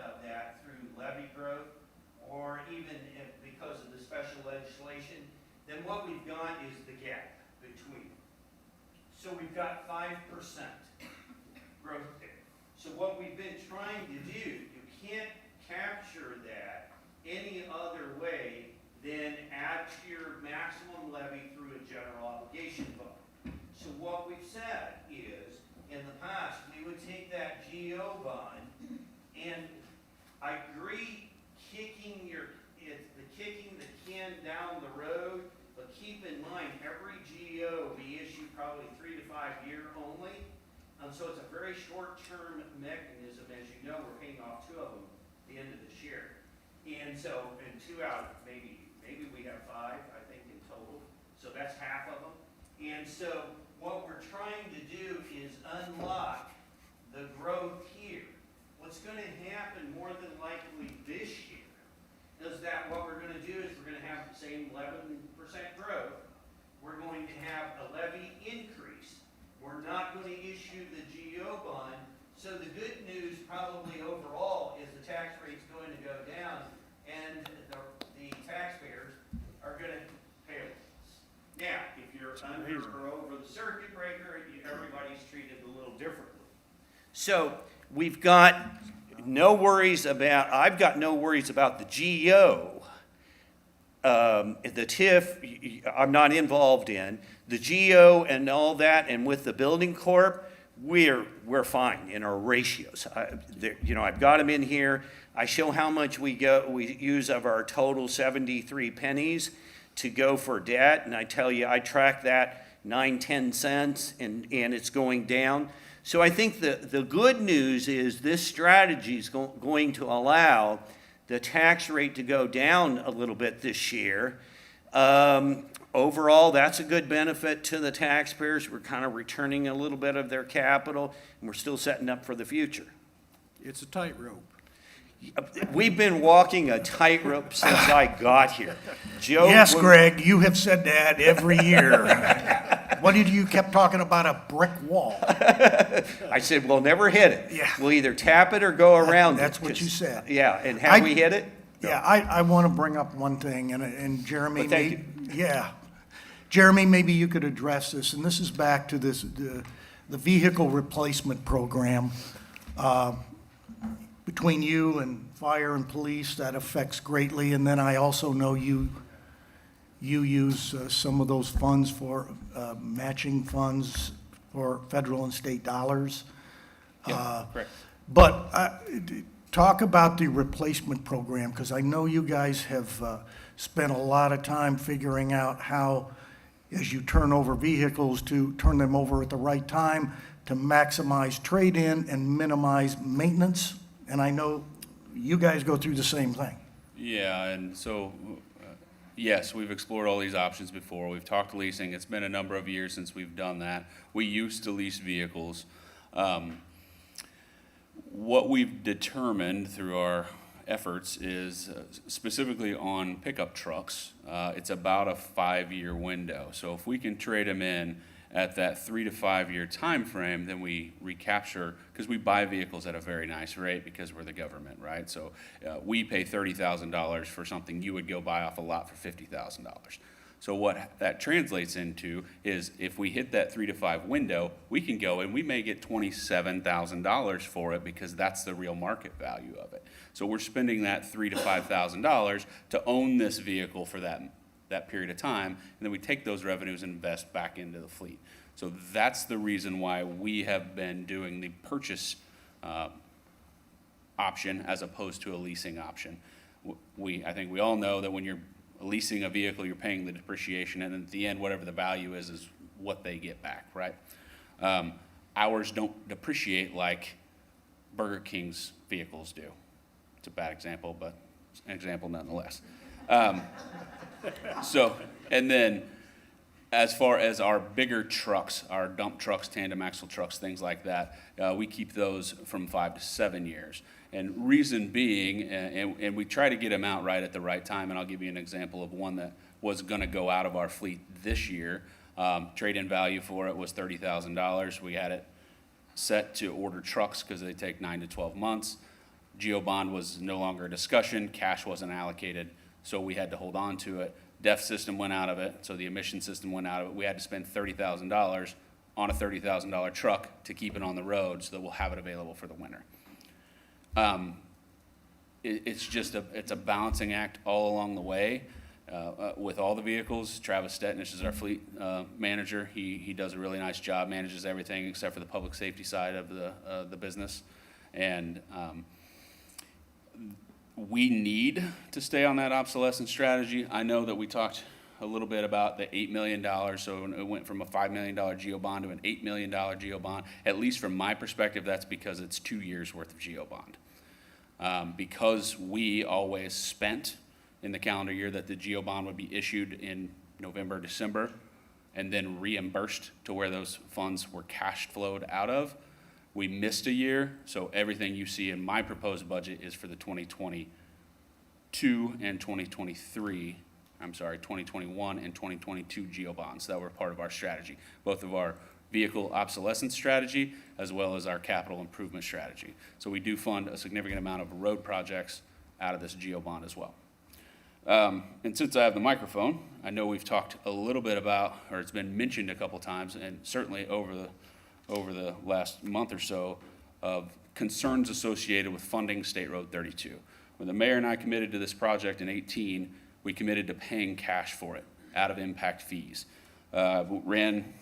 of that through levy growth, or even if, because of the special legislation, then what we've got is the gap between. So we've got 5% growth there. So what we've been trying to do, you can't capture that any other way than add to your maximum levy through a general obligation bond. So what we've said is, in the past, we would take that GO bond, and I agree kicking the can down the road, but keep in mind, every GO we issue probably 3 to 5 year only. And so it's a very short-term mechanism. As you know, we're paying off 2 of them at the end of this year. And so, and 2 out of maybe we have 5, I think, in total. So that's half of them. And so what we're trying to do is unlock the growth here. What's going to happen more than likely this year is that what we're going to do is we're going to have the same 11% growth. We're going to have a levy increase. We're not going to issue the GO bond. So the good news probably overall is the tax rate's going to go down, and the taxpayers are going to pay less. Now, if you're under or over the circuit breaker, everybody's treated a little differently. So we've got no worries about, I've got no worries about the GO. The TIF, I'm not involved in. The GO and all that, and with the building corp, we're fine in our ratios. I've got them in here. I show how much we use of our total 73 pennies to go for debt, and I tell you, I track that 9-10 cents, and it's going down. So I think the good news is this strategy is going to allow the tax rate to go down a little bit this year. Overall, that's a good benefit to the taxpayers. We're kind of returning a little bit of their capital, and we're still setting up for the future. It's a tightrope. We've been walking a tightrope since I got here. Joe, Yes, Greg, you have said that every year. What did you kept talking about, a brick wall? I said, we'll never hit it. Yeah. We'll either tap it or go around it. That's what you said. Yeah, and have we hit it? Yeah, I want to bring up one thing, and Jeremy, Well, thank you. yeah. Jeremy, maybe you could address this, and this is back to this, the vehicle replacement program. Between you and fire and police, that affects greatly, and then I also know you use some of those funds for matching funds for federal and state dollars. Yeah, correct. But talk about the replacement program, because I know you guys have spent a lot of time figuring out how, as you turn over vehicles, to turn them over at the right time, to maximize trade-in and minimize maintenance. And I know you guys go through the same thing. Yeah, and so, yes, we've explored all these options before. We've talked leasing. It's been a number of years since we've done that. We used to lease vehicles. What we've determined through our efforts is specifically on pickup trucks, it's about a 5-year window. So if we can trade them in at that 3 to 5 year time frame, then we recapture, because we buy vehicles at a very nice rate because we're the government, right? So we pay $30,000 for something you would go buy off a lot for $50,000. So what that translates into is if we hit that 3 to 5 window, we can go and we may get $27,000 for it because that's the real market value of it. So we're spending that $3,000 to $5,000 to own this vehicle for that period of time, and then we take those revenues and invest back into the fleet. So that's the reason why we have been doing the purchase option as opposed to a leasing option. I think we all know that when you're leasing a vehicle, you're paying the depreciation, and at the end, whatever the value is what they get back, right? Ours don't depreciate like Burger King's vehicles do. It's a bad example, but it's an example nonetheless. So, and then As far as our bigger trucks, our dump trucks, tandem axle trucks, things like that, we keep those from 5 to 7 years. And reason being, and we try to get them out right at the right time, and I'll give you an example of one that was gonna go out of our fleet this year. Trade-in value for it was $30,000. We had it set to order trucks because they take 9 to 12 months. Geo bond was no longer a discussion, cash wasn't allocated, so we had to hold on to it. DEF system went out of it, so the emission system went out of it. We had to spend $30,000 on a $30,000 truck to keep it on the road so that we'll have it available for the winter. It's a balancing act all along the way with all the vehicles. Travis Stetnish is our fleet manager. He does a really nice job, manages everything except for the public safety side of the business. And we need to stay on that obsolescence strategy. I know that we talked a little bit about the $8 million, so it went from a $5 million geo bond to an $8 million geo bond. At least from my perspective, that's because it's 2 years worth of geo bond. Because we always spent in the calendar year that the geo bond would be issued in November, December, and then reimbursed to where those funds were cash flowed out of. We missed a year, so everything you see in my proposed budget is for the 2022 and 2021 and 2022 geo bonds that were part of our strategy, both of our vehicle obsolescence strategy as well as our capital improvement strategy. So we do fund a significant amount of road projects out of this geo bond as well. And since I have the microphone, I know we've talked a little bit about, or it's been mentioned a couple times, and certainly over the last month or so, of concerns associated with funding State Road 32. When the mayor and I committed to this project in 2018, we committed to paying cash for it out of impact fees. Ran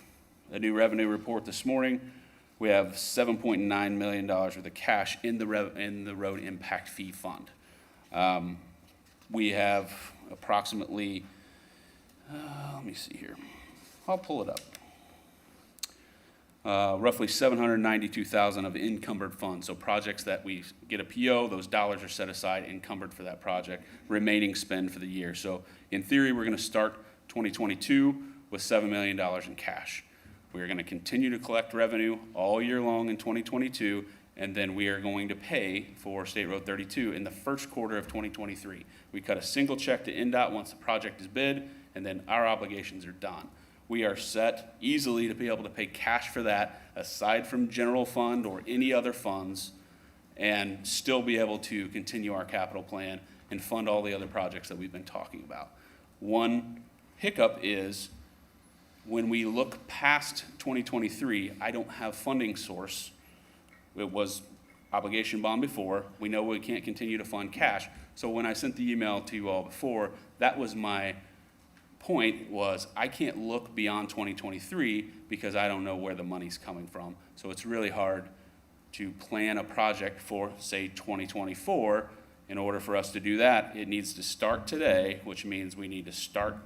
a new revenue report this morning. We have $7.9 million worth of cash in the road impact fee fund. We have approximately, let me see here. I'll pull it up. Roughly $792,000 of encumbered funds. So projects that we get a PO, those dollars are set aside encumbered for that project, remaining spend for the year. So in theory, we're gonna start 2022 with $7 million in cash. We're gonna continue to collect revenue all year long in 2022, and then we are going to pay for State Road 32 in the first quarter of 2023. We cut a single check to NDOT once the project is bid, and then our obligations are done. We are set easily to be able to pay cash for that, aside from general fund or any other funds, and still be able to continue our capital plan and fund all the other projects that we've been talking about. One hiccup is when we look past 2023, I don't have funding source. It was obligation bond before. We know we can't continue to fund cash. So when I sent the email to you all before, that was my point, was I can't look beyond 2023 because I don't know where the money's coming from. So it's really hard to plan a project for, say, 2024. In order for us to do that, it needs to start today, which means we need to start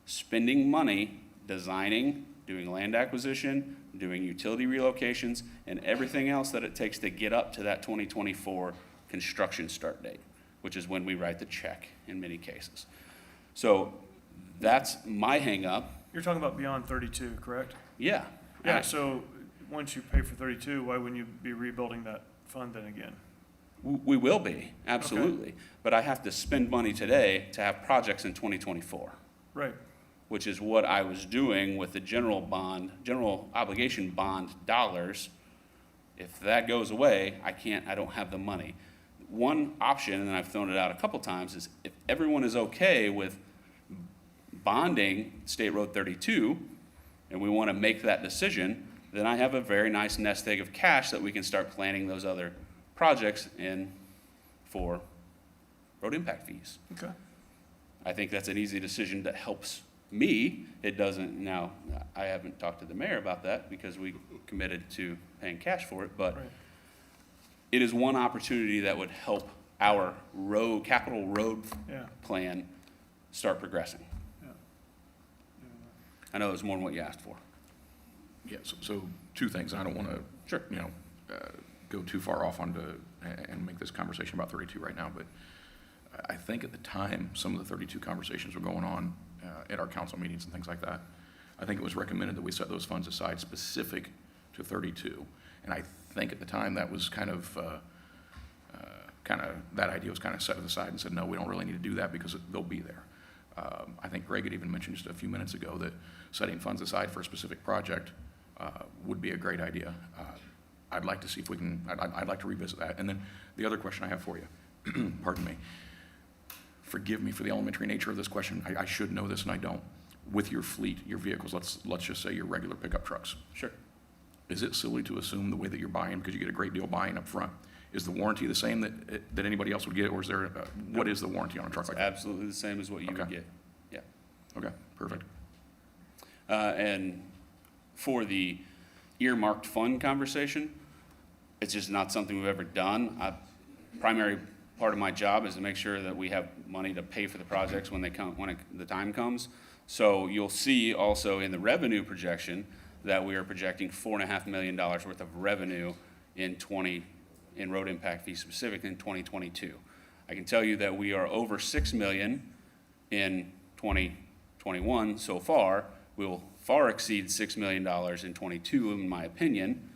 spending money, designing, doing land acquisition, doing utility relocations, and everything else that it takes to get up to that 2024 construction start date, which is when we write the check in many cases. So that's my hang up. You're talking about beyond 32, correct? Yeah. Yeah, so once you pay for 32, why wouldn't you be rebuilding that fund then again? We will be, absolutely. Okay. But I have to spend money today to have projects in 2024. Right. Which is what I was doing with the general obligation bond dollars. If that goes away, I don't have the money. One option, and I've thrown it out a couple times, is if everyone is okay with bonding State Road 32, and we want to make that decision, then I have a very nice nest egg of cash that we can start planning those other projects in for road impact fees. Okay. I think that's an easy decision that helps me. It doesn't, now, I haven't talked to the mayor about that because we committed to paying cash for it, but Right. it is one opportunity that would help our capital road Yeah. plan start progressing. Yeah. I know it's more than what you asked for. Yeah, so two things. I don't want to, Sure. go too far off onto and make this conversation about 32 right now, but I think at the time some of the 32 conversations were going on at our council meetings and things like that, I think it was recommended that we set those funds aside specific to 32. And I think at the time that was that idea was kind of set aside and said, no, we don't really need to do that because they'll be there. I think Greg had even mentioned just a few minutes ago that setting funds aside for a specific project would be a great idea. I'd like to see if we can, I'd like to revisit that. And then the other question I have for you, pardon me, forgive me for the elementary nature of this question. I should know this and I don't. With your fleet, your vehicles, let's just say your regular pickup trucks. Sure. Is it silly to assume the way that you're buying, because you get a great deal buying up front, is the warranty the same that anybody else would get, or is there, what is the warranty on a truck like that? Absolutely the same as what you would Okay. get. Yeah. Okay, perfect. And for the earmarked fund conversation, it's just not something we've ever done. Primary part of my job is to make sure that we have money to pay for the projects when they come, the time comes. So you'll see also in the revenue projection that we are projecting $4.5 million worth of revenue in road impact fees specific in 2022. I can tell you that we are over $6 million in 2021 so far. We will far exceed $6 million in 22, in my opinion.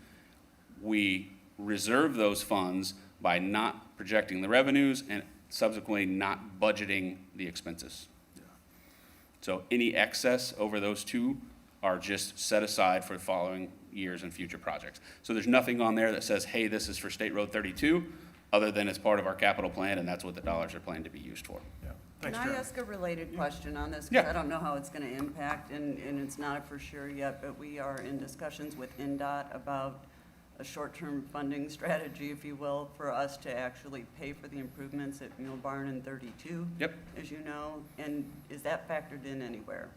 We reserve those funds by not projecting the revenues and subsequently not budgeting the expenses. So any excess over those two are just set aside for the following years and future projects. So there's nothing on there that says, hey, this is for State Road 32, other than it's part of our capital plan, and that's what the dollars are planned to be used for. Yeah. Can Thanks, I Jeremy. ask a related question on this? 'Cause Yeah. I don't know how it's gonna impact, and it's not for sure yet, but we are in discussions with NDOT about a short-term funding strategy, if you will, for us to actually pay for the improvements at Mule Barn and 32. Yep. As you know, and is that factored in anywhere?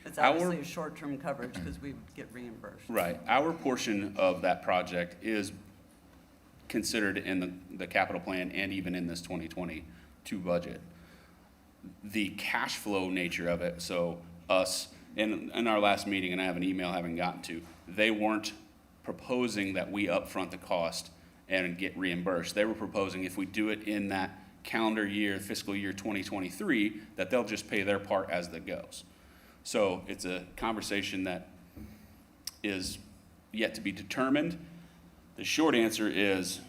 It's Our- obviously a short-term coverage because we get reimbursed. Right. Our portion of that project is considered in the capital plan and even in this 2022 budget. The cash flow nature of it, so us, in our last meeting, and I have an email I haven't gotten to, they weren't proposing that we upfront the cost and get reimbursed. They were proposing if we do it in that calendar year, fiscal year 2023, that they'll just pay their part as that goes. So it's a conversation that is yet to be determined. The short answer is,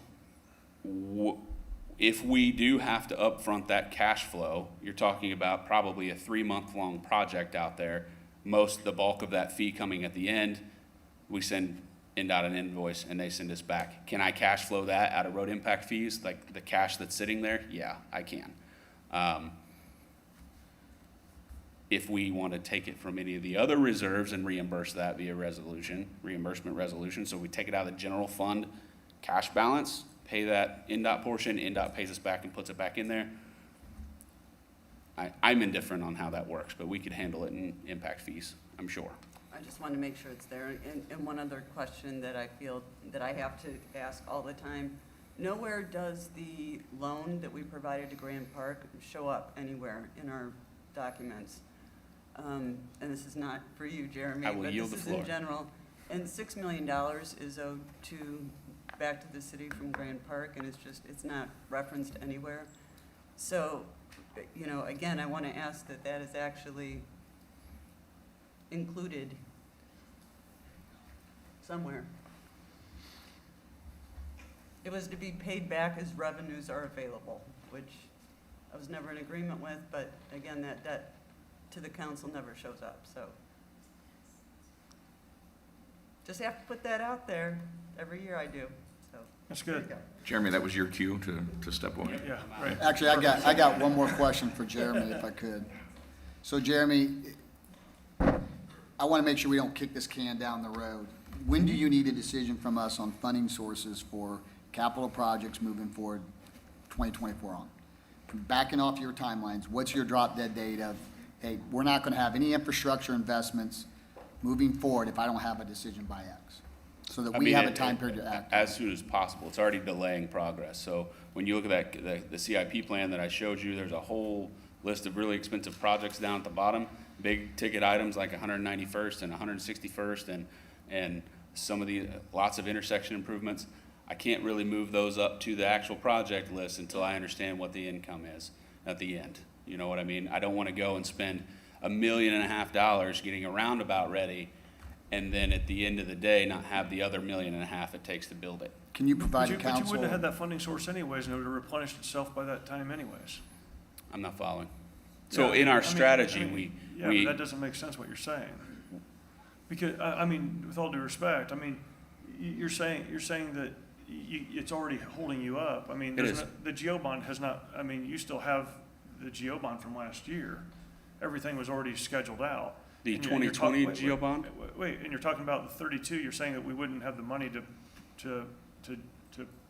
if we do have to upfront that cash flow, you're talking about probably a 3-month-long project out there. The bulk of that fee coming at the end, we send NDOT an invoice and they send us back. Can I cash flow that out of road impact fees, like the cash that's sitting there? Yeah, I can. If we want to take it from any of the other reserves and reimburse that via reimbursement resolution, so we take it out of the general fund cash balance, pay that NDOT portion, NDOT pays us back and puts it back in there. I'm indifferent on how that works, but we could handle it in impact fees, I'm sure. I just wanted to make sure it's there. And one other question that I feel that I have to ask all the time. Nowhere does the loan that we provided to Grand Park show up anywhere in our documents. And this is not for you, Jeremy, I will but yield this the is in floor. general. And $6 million is owed back to the city from Grand Park, and it's not referenced anywhere. So, you know, again, I want to ask that is actually included somewhere. It was to be paid back as revenues are available, which I was never in agreement with, but again, that to the council never shows up, so. Just have to put that out there. Every year I do, so. That's there you good. go. Jeremy, that was your cue to step away. Yeah, right. Actually, I got one more question for Jeremy, if I could. So Jeremy, I want to make sure we don't kick this can down the road. When do you need a decision from us on funding sources for capital projects moving forward 2024 on? Backing off your timelines, what's your drop dead date of, hey, we're not going to have any infrastructure investments moving forward if I don't have a decision by X? So that we have a time period to act. As soon as possible. It's already delaying progress. So when you look at that, the CIP plan that I showed you, there's a whole list of really expensive projects down at the bottom, big ticket items like 191st and 161st and some of the, lots of intersection improvements. I can't really move those up to the actual project list until I understand what the income is at the end. You know what I mean? I don't want to go and spend $1.5 million getting a roundabout ready, and then at the end of the day, not have the other $1.5 million it takes to build it. Can you provide But you council? wouldn't have had that funding source anyways, and it would have replenished itself by that time anyways. I'm not following. So Yeah, in I our mean- strategy, I mean, yeah, we, but that doesn't make sense what you're saying. Because, I mean, with all due respect, I mean, you're saying that it's already holding you up. I mean, It is. the GO bond has not, I mean, you still have the GO bond from last year. Everything was already scheduled out. the And you're 2020 wait, GO bond? Wait, and you're talking about the 32, you're saying that we wouldn't have the money to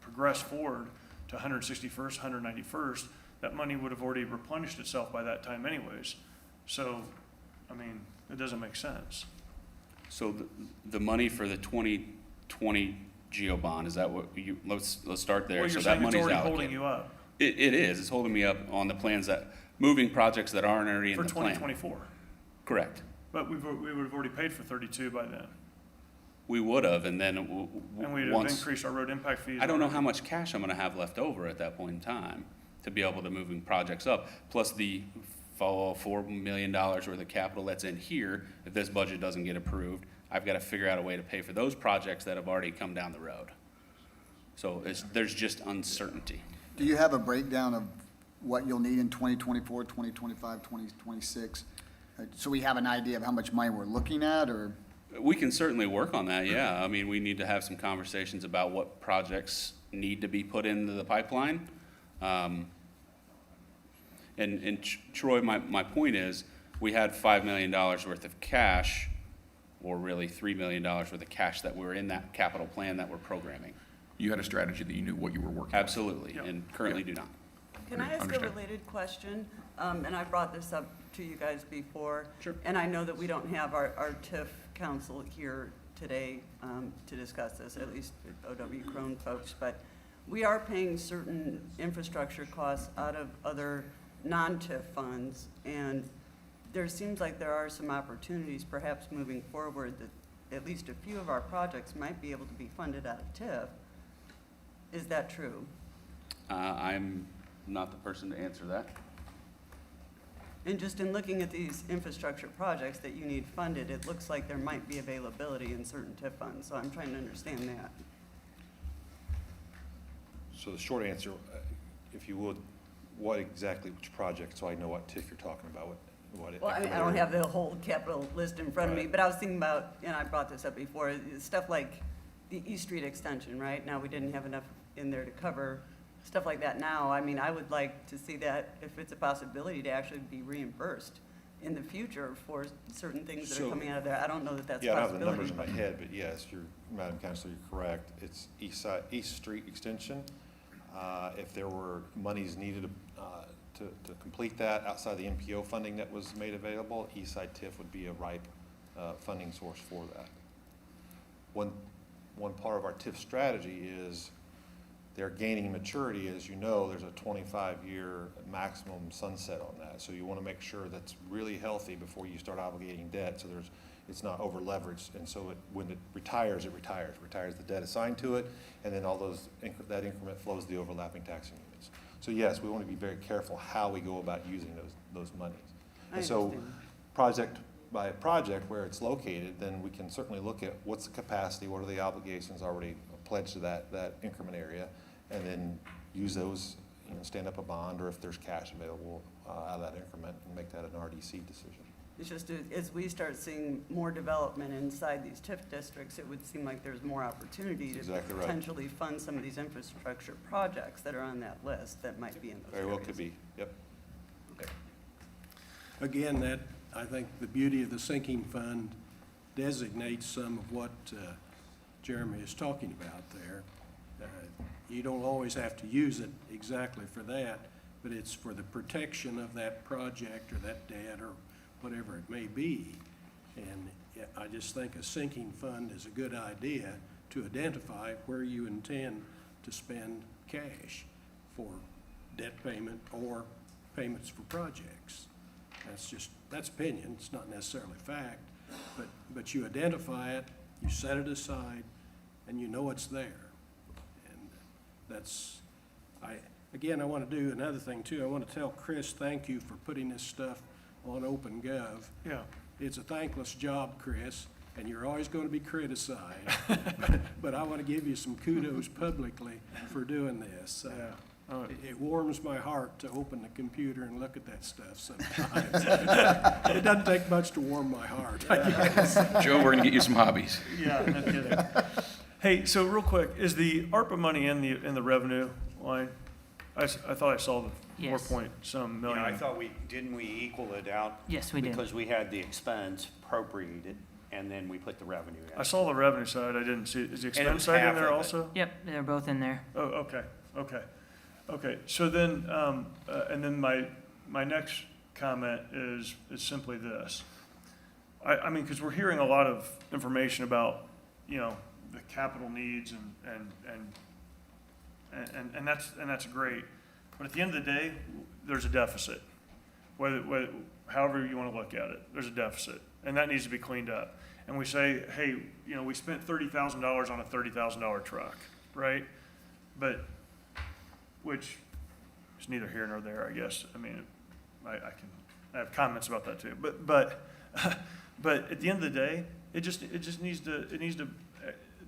progress forward to 161st, 191st. That money would have already replenished itself by that time anyways. So, I mean, it doesn't make sense. So the money for the 2020 GO bond, is that what you, let's start there. Well, So you're that saying it's money's already allocated. holding you up It is, it's holding me up on the plans that, moving projects that aren't already in for the plan. 2024. Correct. But we would have already paid for 32 by then. We would have, and then And we'd have once, increased our road impact fees. I don't know how much cash I'm gonna have left over at that point in time to be able to moving projects up, plus the $4 million worth of capital that's in here. If this budget doesn't get approved, I've gotta figure out a way to pay for those projects that have already come down the road. So there's just uncertainty. Do you have a breakdown of what you'll need in 2024, 2025, 2026? So we have an idea of how much money we're looking at, or? We can certainly work on that, yeah. I mean, we need to have some conversations about what projects need to be put into the pipeline. And Troy, my point is, we had $5 million worth of cash, or really $3 million worth of cash that were in that capital plan that we're programming. You had a strategy that you knew what you were working on. Absolutely, and currently do not. Can I ask a Understand. related question? And I brought this up to you guys before. Sure. And I know that we don't have our TIF council here today to discuss this, at least OW Crone folks, but we are paying certain infrastructure costs out of other non-TIF funds, and there seems like there are some opportunities perhaps moving forward that at least a few of our projects might be able to be funded out of TIF. Is that true? I'm not the person to answer that. And just in looking at these infrastructure projects that you need funded, it looks like there might be availability in certain TIF funds, so I'm trying to understand that. So the short answer, if you would, what exactly, which project, so I know what TIF you're talking about, what. Well, I don't have the whole capital list in front of me, but I was thinking about, and I brought this up before, stuff like the East Street extension, right? Now, we didn't have enough in there to cover stuff like that now. I mean, I would like to see that, if it's a possibility, to actually be reembrsed in the future for certain things that are So- coming out of there. I don't know that that's a Yeah, I don't have the possibility. numbers in my head, but yes, Madam Councilor, you're correct. It's East Street Extension. If there were monies needed to complete that outside the NPO funding that was made available, Eastside TIF would be a ripe funding source for that. One part of our TIF strategy is they're gaining maturity. As you know, there's a 25-year maximum sunset on that. So you want to make sure that's really healthy before you start obligating debt, so it's not over leveraged. And so when it retires the debt assigned to it, and then all that increment flows the overlapping taxing units. So yes, we want to be very careful how we go about using those monies. I And so understand. project by project where it's located, then we can certainly look at what's the capacity, what are the obligations already pledged to that increment area, and then use those, stand up a bond, or if there's cash available out of that increment, and make that an RDC decision. It's just, as we start seeing more development inside these TIF districts, it would seem like there's more opportunity to Exactly right. potentially fund some of these infrastructure projects that are on that list that might be in those Very well areas. could be, yep. Again, that, I think the beauty of the sinking fund designates some of what Jeremy is talking about there. You don't always have to use it exactly for that, but it's for the protection of that project or that debt or whatever it may be. And yeah, I just think a sinking fund is a good idea to identify where you intend to spend cash for debt payment or payments for projects. That's opinion, it's not necessarily fact, but you identify it, you set it aside, and you know it's there. And that's, I want to do another thing too. I want to tell Chris, thank you for putting this stuff on OpenGov. Yeah. It's a thankless job, Chris, and you're always going to be criticized. But I want to give you some kudos publicly for doing this. It warms my heart to open the computer and look at that stuff sometimes. It doesn't take much to warm my heart, I guess. Joe, we're gonna get you some hobbies. Yeah, no kidding. Hey, so real quick, is the ARPA money in the revenue line? I thought I saw the Yes. 4-point-some million. Yeah, I thought didn't we equal it out? Yes, we did. Because we had the expense appropriated, and then we put the revenue in. I saw the revenue side, I didn't see, is the it expense was side in half there of it. also? Yep, they're both in there. Oh, okay. So then, and then my next comment is simply this. I mean, because we're hearing a lot of information about, the capital needs and that's great. But at the end of the day, there's a deficit. However you want to look at it, there's a deficit, and that needs to be cleaned up. And we say, hey, we spent $30,000 on a $30,000 truck, right? But, which is neither here nor there, I guess. I mean, I have comments about that too. But at the end of the day, it just needs to,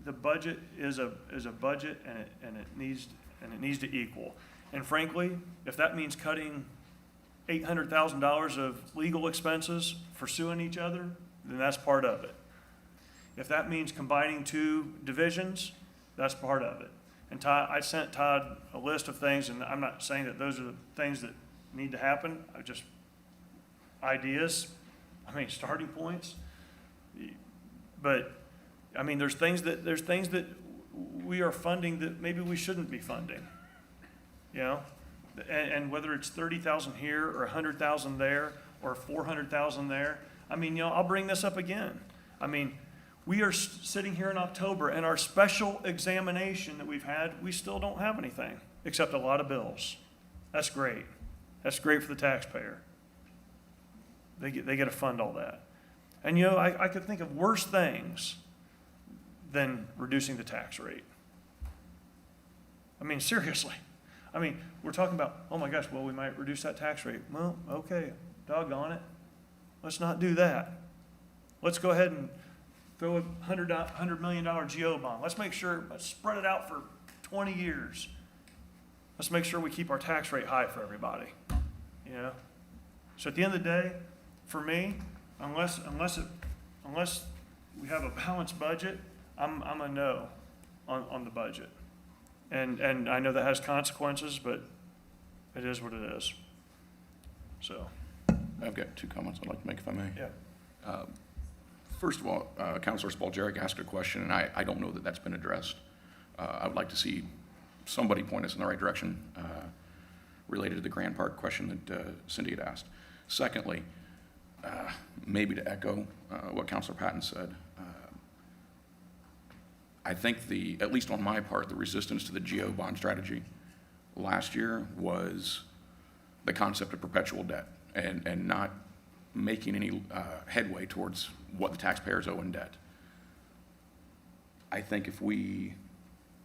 the budget is a budget, and it needs to equal. And frankly, if that means cutting $800,000 of legal expenses for suing each other, then that's part of it. If that means combining two divisions, that's part of it. And Todd, I sent Todd a list of things, and I'm not saying that those are the things that need to happen. I just, ideas, starting points. But, there's things that we are funding that maybe we shouldn't be funding. And whether it's 30,000 here or 100,000 there or 400,000 there, I'll bring this up again. We are sitting here in October, and our special examination that we've had, we still don't have anything, except a lot of bills. That's great. That's great for the taxpayer. They get to fund all that. And I could think of worse things than reducing the tax rate. Seriously. We're talking about, oh my gosh, well, we might reduce that tax rate. Well, okay, doggone it. Let's not do that. Let's go ahead and throw a $100 million GO bond. Let's spread it out for 20 years. Let's make sure we keep our tax rate high for everybody. So at the end of the day, for me, unless we have a balanced budget, I'm a no on the budget. And I know that has consequences, but it is what it is. So. I've got two comments I'd like to make, if I may. Yeah. First of all, Councilor Spaljarek asked a question, and I don't know that that's been addressed. I would like to see somebody point us in the right direction related to the Grand Park question that Cindy had asked. Secondly, maybe to echo what Councilor Patton said, I think at least on my part, the resistance to the GO bond strategy last year was the concept of perpetual debt and not making any headway towards what the taxpayers owe in debt. I think if we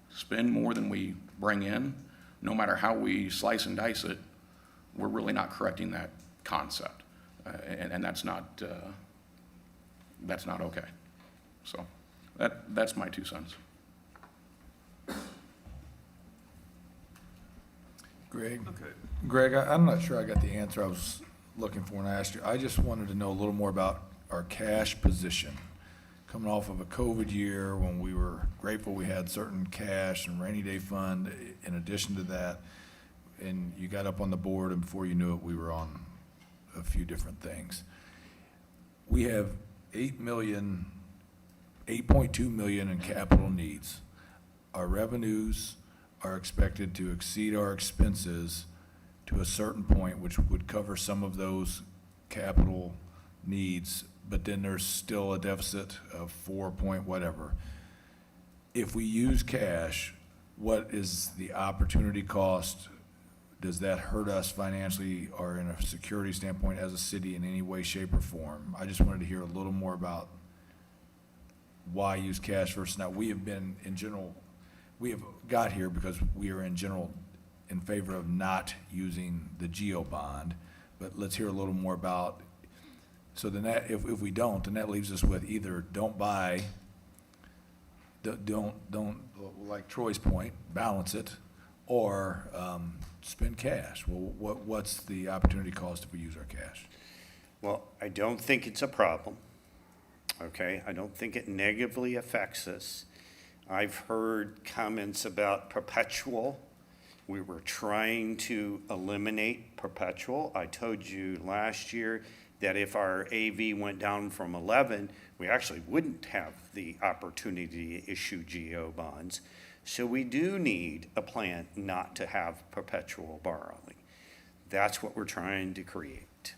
spend more than we bring in, no matter how we slice and dice it, we're really not correcting that concept. And that's not okay. So that's my 2 cents. Greg? Okay. Greg, I'm not sure I got the answer I was looking for when I asked you. I just wanted to know a little more about our cash position. Coming off of a COVID year when we were grateful we had certain cash and rainy day fund in addition to that, and you got up on the board and before you knew it, we were on a few different things. We have $8.2 million in capital needs. Our revenues are expected to exceed our expenses to a certain point, which would cover some of those capital needs, but then there's still a deficit of 4 point whatever. If we use cash, what is the opportunity cost? Does that hurt us financially or in a security standpoint as a city in any way, shape, or form? I just wanted to hear a little more about why use cash versus not. We have been, in general, we have got here because we are in general in favor of not using the GO bond, but let's hear a little more about So then that, if we don't, then that leaves us with either don't buy, don't, like Troy's point, balance it, or spend cash. Well, what's the opportunity cost if we use our cash? Well, I don't think it's a problem, okay? I don't think it negatively affects us. I've heard comments about perpetual. We were trying to eliminate perpetual. I told you last year that if our AV went down from 11, we actually wouldn't have the opportunity to issue GO bonds. So we do need a plan not to have perpetual borrowing. That's what we're trying to create.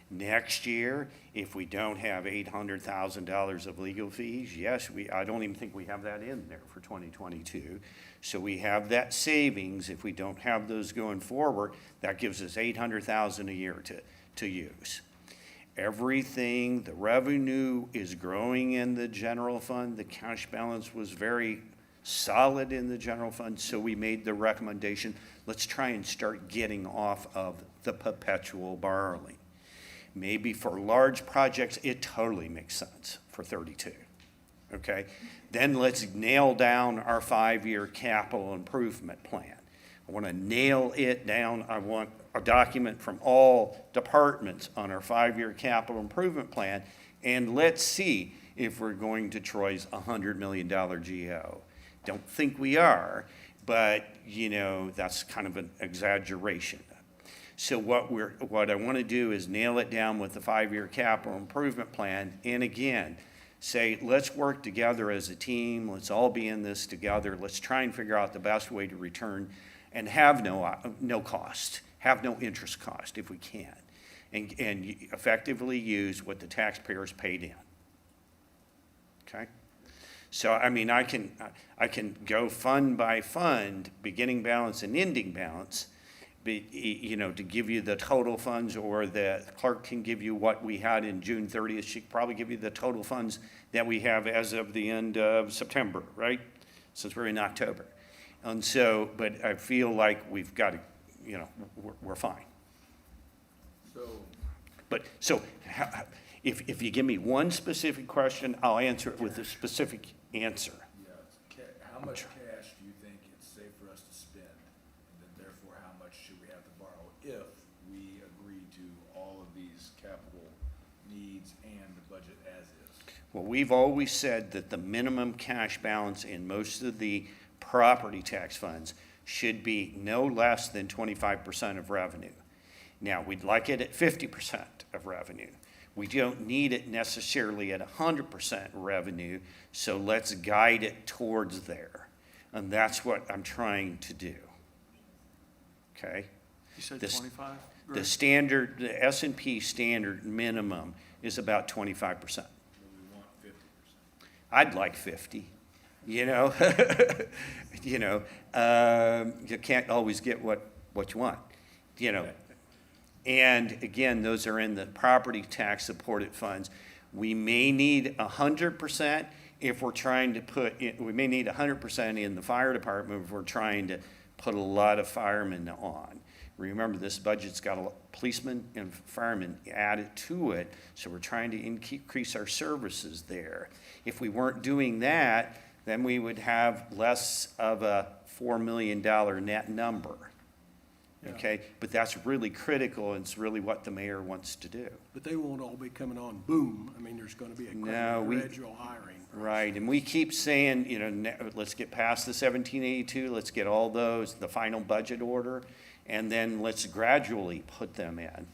Next year, if we don't have $800,000 of legal fees, yes, I don't even think we have that in there for 2022. So we have that savings. If we don't have those going forward, that gives us $800,000 a year to use. Everything, the revenue is growing in the general fund. The cash balance was very solid in the general fund, so we made the recommendation, let's try and start getting off of the perpetual borrowing. Maybe for large projects, it totally makes sense for 32, okay? Then let's nail down our 5-year capital improvement plan. I want to nail it down. I want a document from all departments on our 5-year capital improvement plan, and let's see if we're going to Troy's $100 million GO. Don't think we are, but you know, that's kind of an exaggeration. So what I want to do is nail it down with the 5-year capital improvement plan, and again, say, let's work together as a team, let's all be in this together, let's try and figure out the best way to return and have no cost, have no interest cost if we can, and effectively use what the taxpayers paid in. Okay? So, I mean, I can go fund by fund, beginning balance and ending balance, you know, to give you the total funds, or the clerk can give you what we had in June 30th. She could probably give you the total funds that we have as of the end of September, right? Since we're in October. And so, but I feel like we've got to, you know, we're fine. So if you give me one specific question, I'll answer it with a specific answer. Yeah, how much cash do you think it's safe for us to spend? And then therefore, how much should we have to borrow if we agree to all of these capital needs and the budget as is? Well, we've always said that the minimum cash balance in most of the property tax funds should be no less than 25% of revenue. Now, we'd like it at 50% of revenue. We don't need it necessarily at 100% revenue, so let's guide it towards there. And that's what I'm trying to do. Okay? You said The 25? The standard, the S&P standard minimum is about 25%. We want 50%. I'd like 50, you know? You know, you can't always get what you want, you know? And again, those are in the property tax supported funds. We may need 100% if we're trying to put in, we may need 100% in the fire department if we're trying to put a lot of firemen on. Remember, this budget's got a policemen and firemen added to it, so we're trying to increase our services there. If we weren't doing that, then we would have less of a $4 million net number. Okay, but that's really critical, and it's really what the mayor wants to do. But they won't all be coming on boom. I mean, there's going to be a gradual hiring. Right, and we keep saying, you know, let's get past the 1782, let's get all those, the final budget order, and then let's gradually put them in.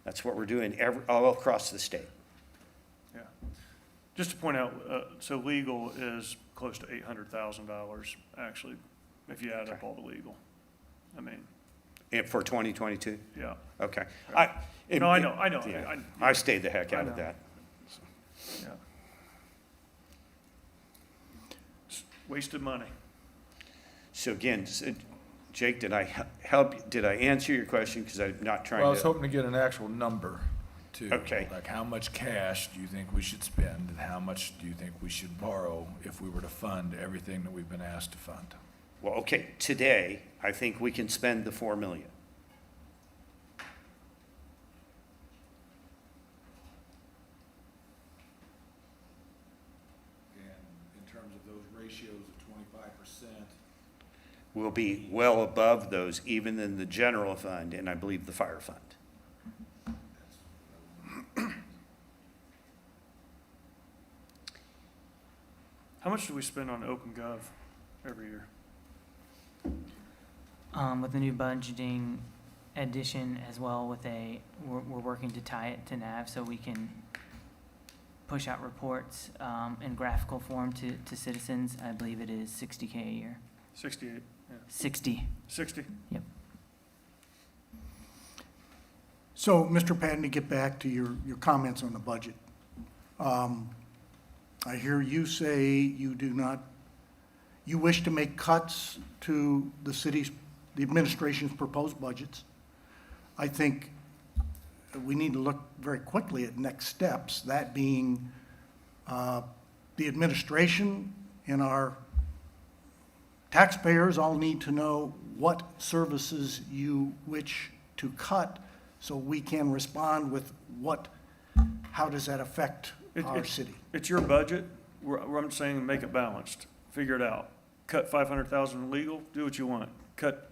That's what we're doing all across the state. Yeah. Just to point out, so legal is close to $800,000, actually, if you add up all the legal. I mean. For 2022? Yeah. Okay. No, I know. Yeah. I stayed the heck out of that. Yeah. Wasted money. So again, Jake, did I help, did I answer your question? Because I'm not trying to. Well, I was hoping to get an actual number too. Okay. Like how much cash do you think we should spend, and how much do you think we should borrow if we were to fund everything that we've been asked to fund? Well, okay, today, I think we can spend the $4 million. will be well above those, even in the general fund, and I believe the fire fund. How much do we spend on OpenGov every year? With the new budgeting addition as well we're working to tie it to NAV so we can push out reports, in graphical form to citizens. I believe it is $60K a year. 68, yeah. 60. 60? Yep. So, Mr. Patton, to get back to your comments on the budget. I hear you say you wish to make cuts to the administration's proposed budgets. I think we need to look very quickly at next steps, that being the administration and our taxpayers all need to know what services you wish to cut so we can respond with how does that affect our city? It's your budget. I'm saying make it balanced. Figure it out. Cut 500,000 legal, do what you want. Cut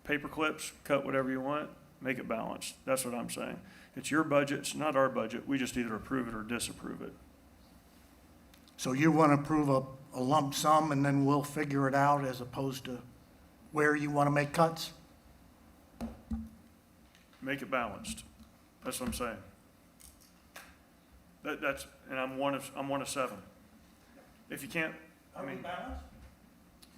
paper clips, cut whatever you want, make it balanced. That's what I'm saying. It's your budget, it's not our budget. We just either approve it or disapprove it. So you want to approve a lump sum and then we'll figure it out as opposed to where you want to make cuts? Make it balanced. That's what I'm saying. And I'm one of 7. If you can't, I mean. balanced?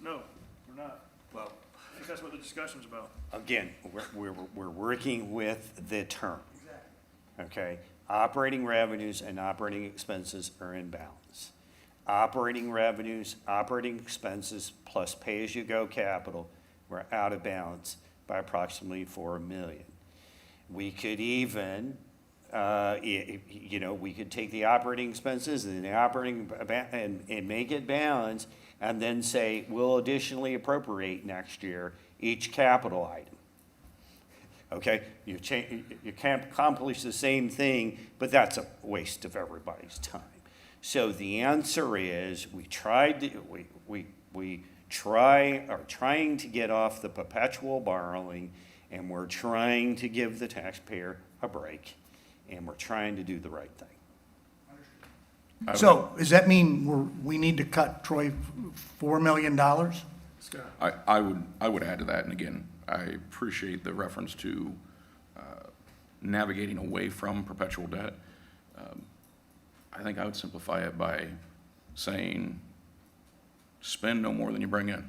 No, we're not. Well, I think that's what the discussion's about. again, we're working with the term. Okay? Operating revenues and operating expenses are in balance. Operating revenues, operating expenses, plus pay-as-you-go capital, we're out of balance by approximately $4 million. We could even, we could take the operating expenses and the operating, and make it balanced, and then say, we'll additionally appropriate next year each capital item. Okay? You can't accomplish the same thing, but that's a waste of everybody's time. So the answer is, we are trying to get off the perpetual borrowing, and we're trying to give the taxpayer a break, and we're trying to do the right thing. So does that mean we need to cut, Troy, $4 million? I would add to that, and again, I appreciate the reference to navigating away from perpetual debt. I think I would simplify it by saying, spend no more than you bring in.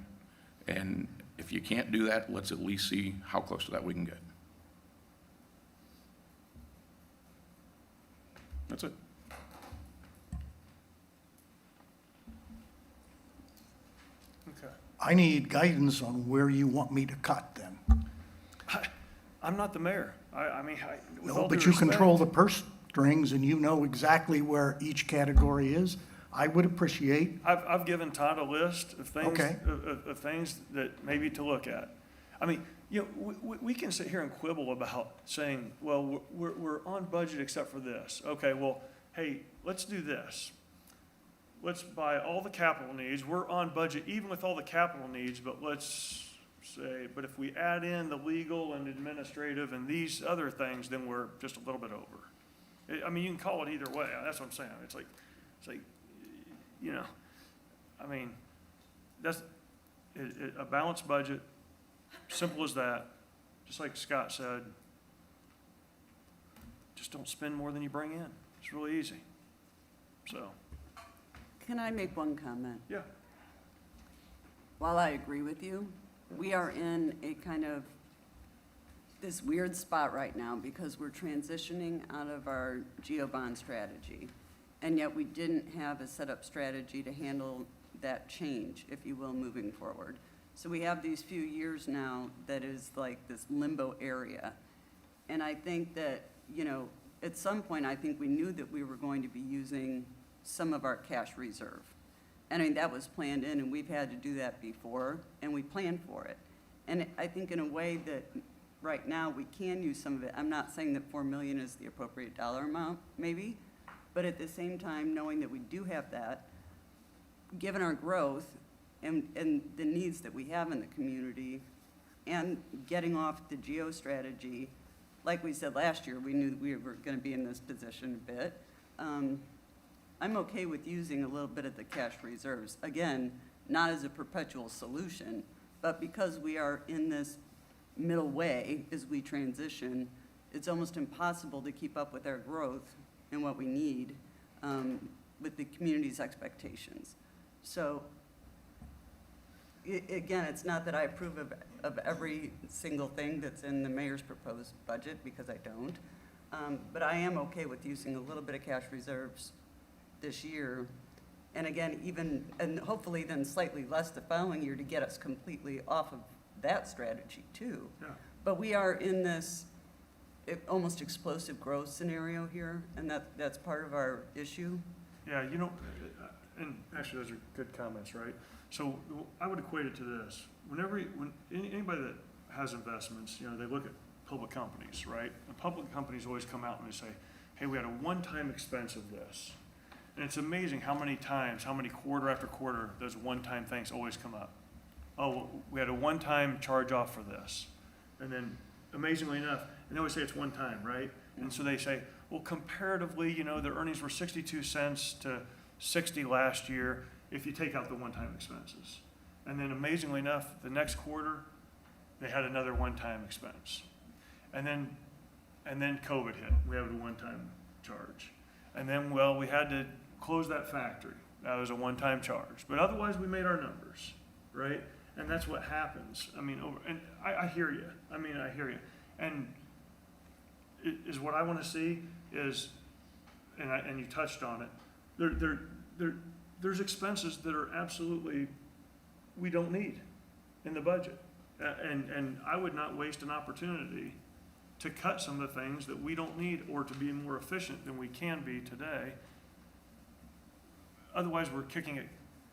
And if you can't do that, let's at least see how close to that we can get. That's it. Okay. I need guidance on where you want me to cut then. I'm not the mayor. I mean, with No, all due but you control the respect, purse strings and you know exactly where each category is. I would appreciate, I've given Todd a list of things, Okay. of things that maybe to look at. I mean, we can sit here and quibble about saying, well, we're on budget except for this. Okay, well, hey, let's do this. Let's buy all the capital needs. We're on budget even with all the capital needs, but let's say, but if we add in the legal and administrative and these other things, then we're just a little bit over. I mean, you can call it either way. That's what I'm saying. It's like, I mean, that's a balanced budget, simple as that. Just like Scott said, just don't spend more than you bring in. It's really easy. So, Can I make one comment? yeah. While I agree with you, we are in a kind of this weird spot right now because we're transitioning out of our GeoBond strategy. And yet we didn't have a set-up strategy to handle that change, if you will, moving forward. So we have these few years now that is like this limbo area. And I think that, at some point, I think we knew that we were going to be using some of our cash reserve. And I mean, that was planned in, and we've had to do that before, and we planned for it. And I think in a way that right now we can use some of it. I'm not saying that 4 million is the appropriate dollar amount, maybe, but at the same time, knowing that we do have that, given our growth, and the needs that we have in the community, and getting off the geo strategy. Like we said last year, we knew we were gonna be in this position a bit. I'm okay with using a little bit of the cash reserves. Again, not as a perpetual solution, but because we are in this middle way as we transition, it's almost impossible to keep up with our growth and what we need with the community's expectations. So, again, it's not that I approve of every single thing that's in the mayor's proposed budget, because I don't. But I am okay with using a little bit of cash reserves this year. And again, and hopefully then slightly less the following year to get us completely off of that strategy too. Yeah. But we are in this almost explosive growth scenario here, and that's part of our issue. Yeah, and actually, those are good comments, right? So I would equate it to this. Anybody that has investments, they look at public companies, right? And public companies always come out and they say, hey, we had a one-time expense of this. And it's amazing how many times, how many quarter after quarter, those one-time things always come up. Oh, we had a one-time charge off for this. And then, amazingly enough, and they always say it's one time, right? And so they say, well, comparatively, their earnings were 62 cents to 60 last year if you take out the one-time expenses. And then amazingly enough, the next quarter, they had another one-time expense. And then COVID hit. We had a one-time charge. And then, we had to close that factory. That was a one-time charge. But otherwise, we made our numbers, right? And that's what happens. And I hear you. I hear you. And is what I want to see is, and you touched on it, there's expenses that are absolutely, we don't need in the budget. And I would not waste an opportunity to cut some of the things that we don't need or to be more efficient than we can be today. Otherwise, we're kicking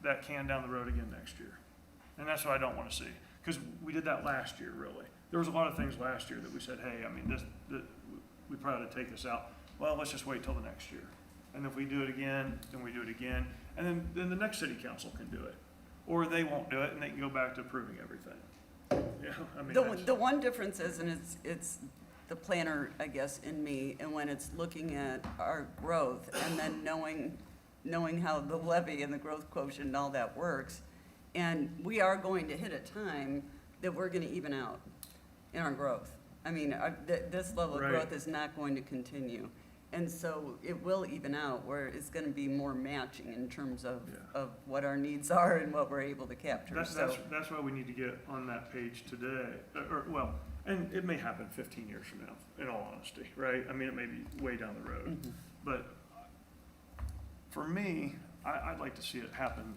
that can down the road again next year. And that's what I don't want to see. Because we did that last year, really. There was a lot of things last year that we said, hey, we probably ought to take this out. Well, let's just wait till the next year. And if we do it again, then we do it again. And then the next city council can do it. Or they won't do it and they can go back to approving everything. The one difference is, and it's the planner, I guess, in me, and when it's looking at our growth and then knowing how the levy and the growth quotient and all that works, and we are going to hit a time that we're going to even out in our growth. This level of growth is not going to continue. And so it will even out where it's going to be more matching in terms of what our needs are and what we're able to capture. That's why we need to get on that page today. And it may happen 15 years from now, in all honesty, right? it may be way down the road. Mm-hmm. But for me, I'd like to see it happen.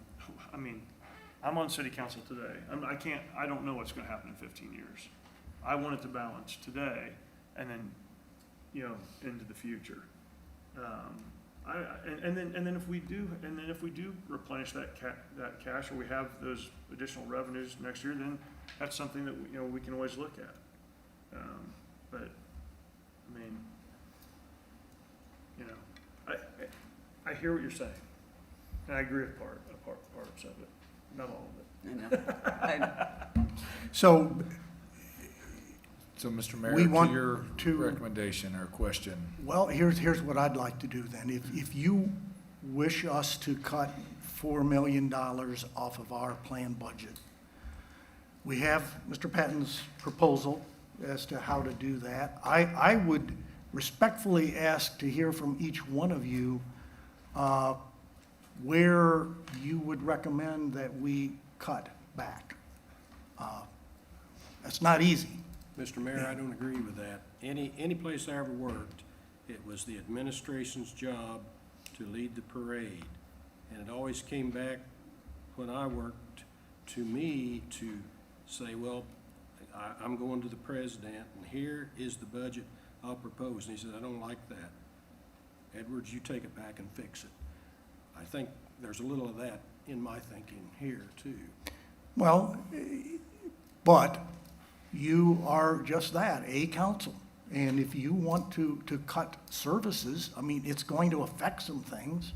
I'm on city council today. I don't know what's going to happen in 15 years. I want it to balance today and then, into the future. And then if we do replenish that cash, or we have those additional revenues next year, then that's something that we can always look at. But I hear what you're saying, and I agree with parts of it, not all of it. I know. So So, Mr. We Mayor, want to your to- recommendation or question, Well, here's what I'd like to do then. If you wish us to cut $4 million off of our planned budget, we have Mr. Patton's proposal as to how to do that. I would respectfully ask to hear from each one of you where you would recommend that we cut back. That's not easy. Mr. Mayor, I don't agree with that. Any place I ever worked, it was the administration's job to lead the parade. And it always came back, when I worked, to me to say, well, I'm going to the president, and here is the budget I'll propose. And he said, I don't like that. Edwards, you take it back and fix it. I think there's a little of that in my thinking here, too. Well, but you are just that, a council. And if you want to cut services, it's going to affect some things.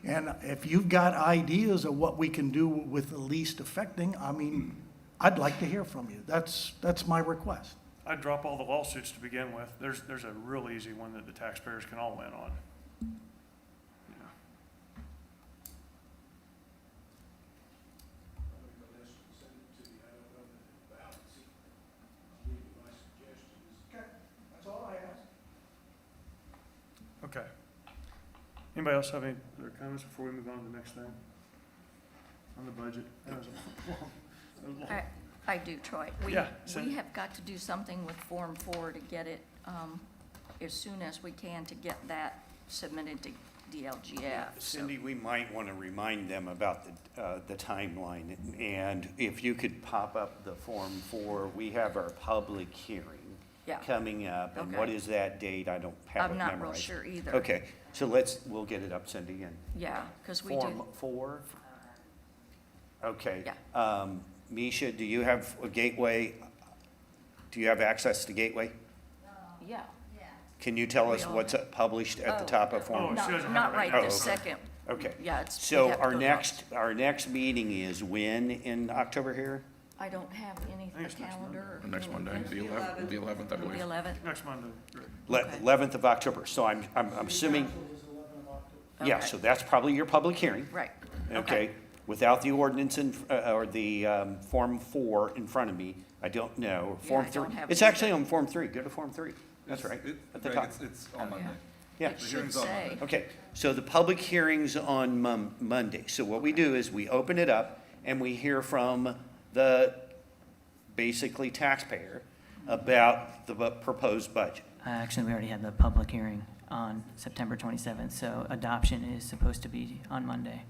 And if you've got ideas of what we can do with the least affecting, I mean, I'd like to hear from you. That's my request. I'd drop all the lawsuits to begin with. There's a real easy one that the taxpayers can all win on. Yeah. That's all I ask. Okay. Anybody else have any other comments before we move on to the next thing? On the budget? That was a- I do, Troy. Yeah, Cindy. We have got to do something with Form 4 to get it, as soon as we can, to get that submitted to DLGF. So- Cindy, we might want to remind them about the timeline, and if you could pop up the Form 4, we have our public hearing Yeah. coming up, and what Okay. is that date? I don't have it I'm memorized. not real sure either. Okay, so we'll get it up, Cindy, and Yeah, because we Form do, 4? Okay. Yeah. Misha, do you have a Gateway? Do you have access to Gateway? yeah. Can you tell We us all what's published at the top of Form? Oh, she doesn't have Not it right right this now. second. Okay. Yeah, it's. we So have to our go to- our next meeting is when in October here? I don't have any think it's next calendar. The next Monday, the 11th, I The believe. 11th? Next Monday. Great. Okay. 11th of October. So I'm assuming, yeah, Okay. so that's probably your public hearing. Right. Okay, without the ordinance or the Form 4 in front of me, I don't know. Yeah, Form I don't 3. have It's it actually on Form 3. Go to Form 3. That's right, at the Greg, top. it's on Monday. Yeah. It The should hearing's on say. Monday. Okay, so the public hearing's on Monday. So what we do is we open it up and we hear from the basically taxpayer about the proposed budget. Actually, we already had the public hearing on September 27th, so adoption is supposed to be on Monday.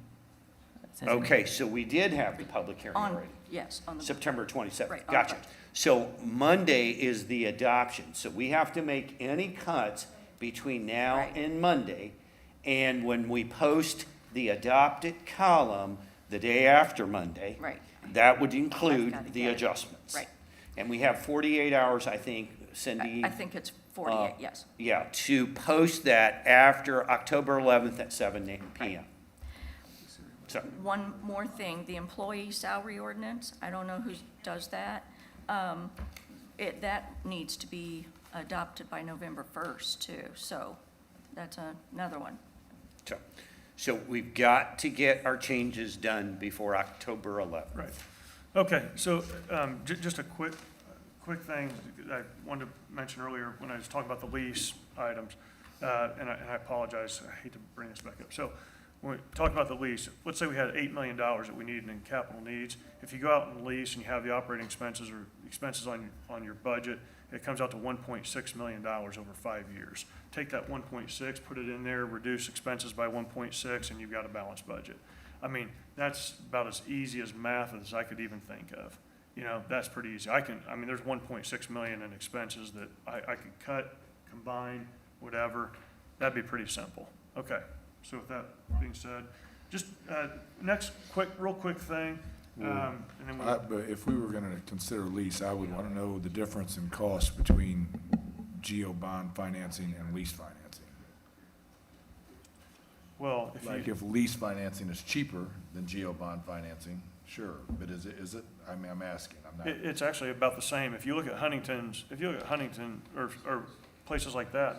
It says in- Okay, so we did have the public hearing On, already, yes, on the. September 27th. Right, on Gotcha. budget. So Monday is the adoption. So we have to make any cuts between now Right. and Monday. And when we post the adopted column the day after Monday. Right. That would I've include gotta the get it. adjustments. Right. And we have 48 hours, I think, Cindy. I think it's 48, yes. Yeah, to post that after October 11th at 7 PM. So, One more thing, the employee salary ordinance, I don't know who does that. That needs to be adopted by November 1st too, so that's another one. so we've got to get our changes done before October 11th. Right. Okay, so just a quick thing I wanted to mention earlier when I was talking about the lease items, and I apologize, I hate to bring this back up. So when we talk about the lease, let's say we had $8 million that we needed in capital needs. If you go out and lease and you have the operating expenses or expenses on your budget, it comes out to $1.6 million over 5 years. Take that 1.6, put it in there, reduce expenses by 1.6, and you've got a balanced budget. I mean, that's about as easy as math as I could even think of. You know, that's pretty easy. There's 1.6 million in expenses that I could cut, combine, whatever. That'd be pretty simple. Okay, so with that being said, just, next real quick thing, and then we. But if we were gonna consider lease, I would wanna know the difference in cost between GO bond financing and lease financing. Well, Like if lease financing is cheaper than GO bond financing, sure, but is it? I mean, I'm asking, I'm not. It's actually about the same. If you look at Huntington or places like that,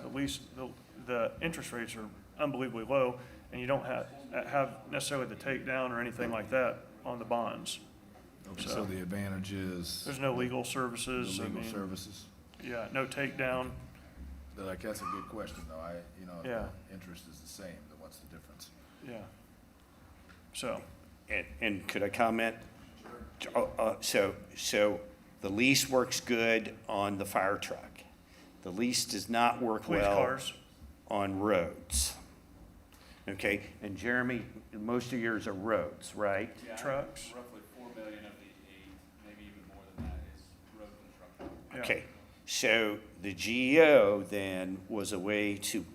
the interest rates are unbelievably low, and you don't have necessarily the takedown or anything like that on the bonds. Okay, so the advantage is. There's no legal services. No I legal mean, services. Yeah, no takedown. Like, that's a good question, though. If Yeah. the interest is the same, then what's the difference? Yeah. So, And could I comment? So the lease works good on the fire truck. The lease does not work police well cars. on roads. Okay, and Jeremy, most of yours are roads, right? Trucks. Roughly 4 million of the 8, maybe even more than that, is road construction. Yeah. Okay, so the GEO then was a way to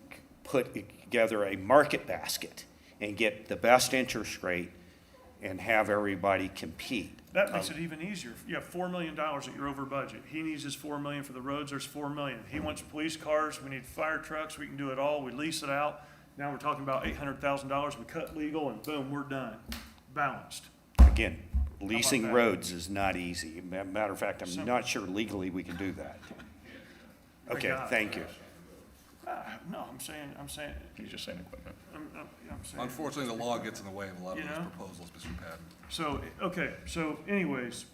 put together a market basket and get the best interest rate and have everybody compete. That makes it even easier. You have $4 million that you're over budget. He needs his $4 million for the roads, there's $4 million. He wants police cars, we need fire trucks, we can do it all, we lease it out. Now we're talking about $800,000, we cut legal, and boom, we're done, balanced. Again, leasing that? roads is not easy. Matter of fact, I'm Simple. not sure legally we can do that. Okay, God. thank you. No, I'm saying, He's just saying equipment. I'm saying. Unfortunately, the law gets in the way of a lot of You those know? proposals, Mr. Patton. So, okay, so anyways,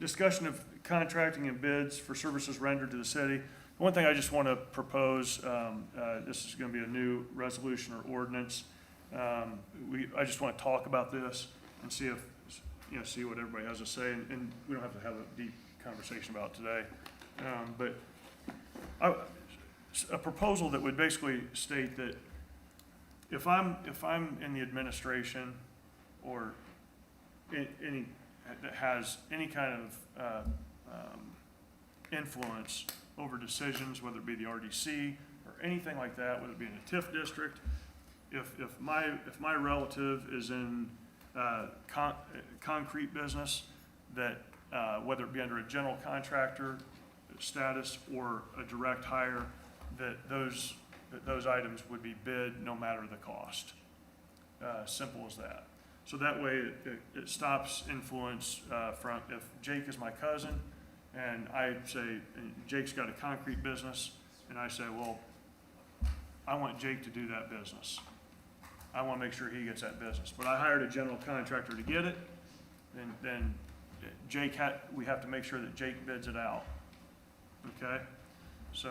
discussion of contracting and bids for services rendered to the city. One thing I just want to propose, this is going to be a new resolution or ordinance. I just want to talk about this and see if, see what everybody has to say, and we don't have to have a deep conversation about it today. But a proposal that would basically state that if I'm in the administration or any, that has any kind of influence over decisions, whether it be the RDC or anything like that, whether it be in a TIF district, if my relative is in concrete business, that whether it be under a general contractor status or a direct hire, that those items would be bid no matter the cost. Simple as that. So that way it stops influence from, if Jake is my cousin and I say, Jake's got a concrete business, and I say, well, I want Jake to do that business. I want to make sure he gets that business. But I hired a general contractor to get it, then we have to make sure that Jake bids it out. Okay? So,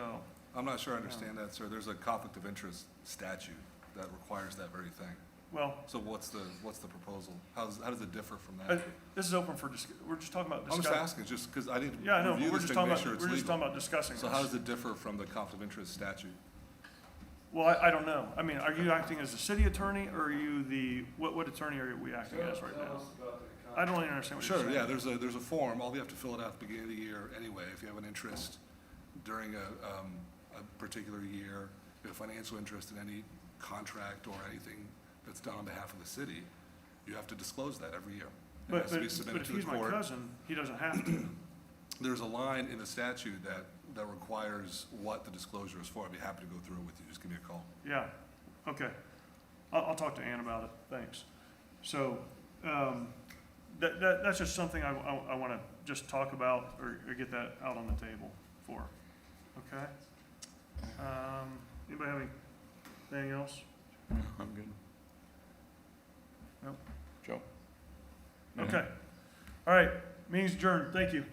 I'm not sure I understand that, sir. There's a conflict of interest statute that requires that very thing. well, So what's the proposal? How does it differ from that? this is open for, we're just talking about I'm discussing. just asking, just because I didn't Yeah, I know, review but we're this just thing to talking make about, sure it's we're just talking legal. about discussing So how this. does it differ from the conflict of interest statute? Well, I don't know. I mean, are you acting as the city attorney, or are you what attorney are we acting as right now? I don't really understand what you're Sure, saying. yeah, there's a form, all you have to fill it out at the beginning of the year anyway, if you have an interest during a particular year, if you have financial interest in any contract or anything that's done on behalf of the city, you have to disclose that every year. It But has to be if submitted to the he's my court. cousin, he doesn't have to. There's a line in the statute that requires what the disclosure is for. I'd be happy to go through it with you, just give me a call. Yeah, okay. I'll talk to Ann about it, thanks. So, that's just something I want to just talk about or get that out on the table for, okay? Anybody have anything else? I'm good. Nope. Joe? Okay. All right, meeting's adjourned, thank you.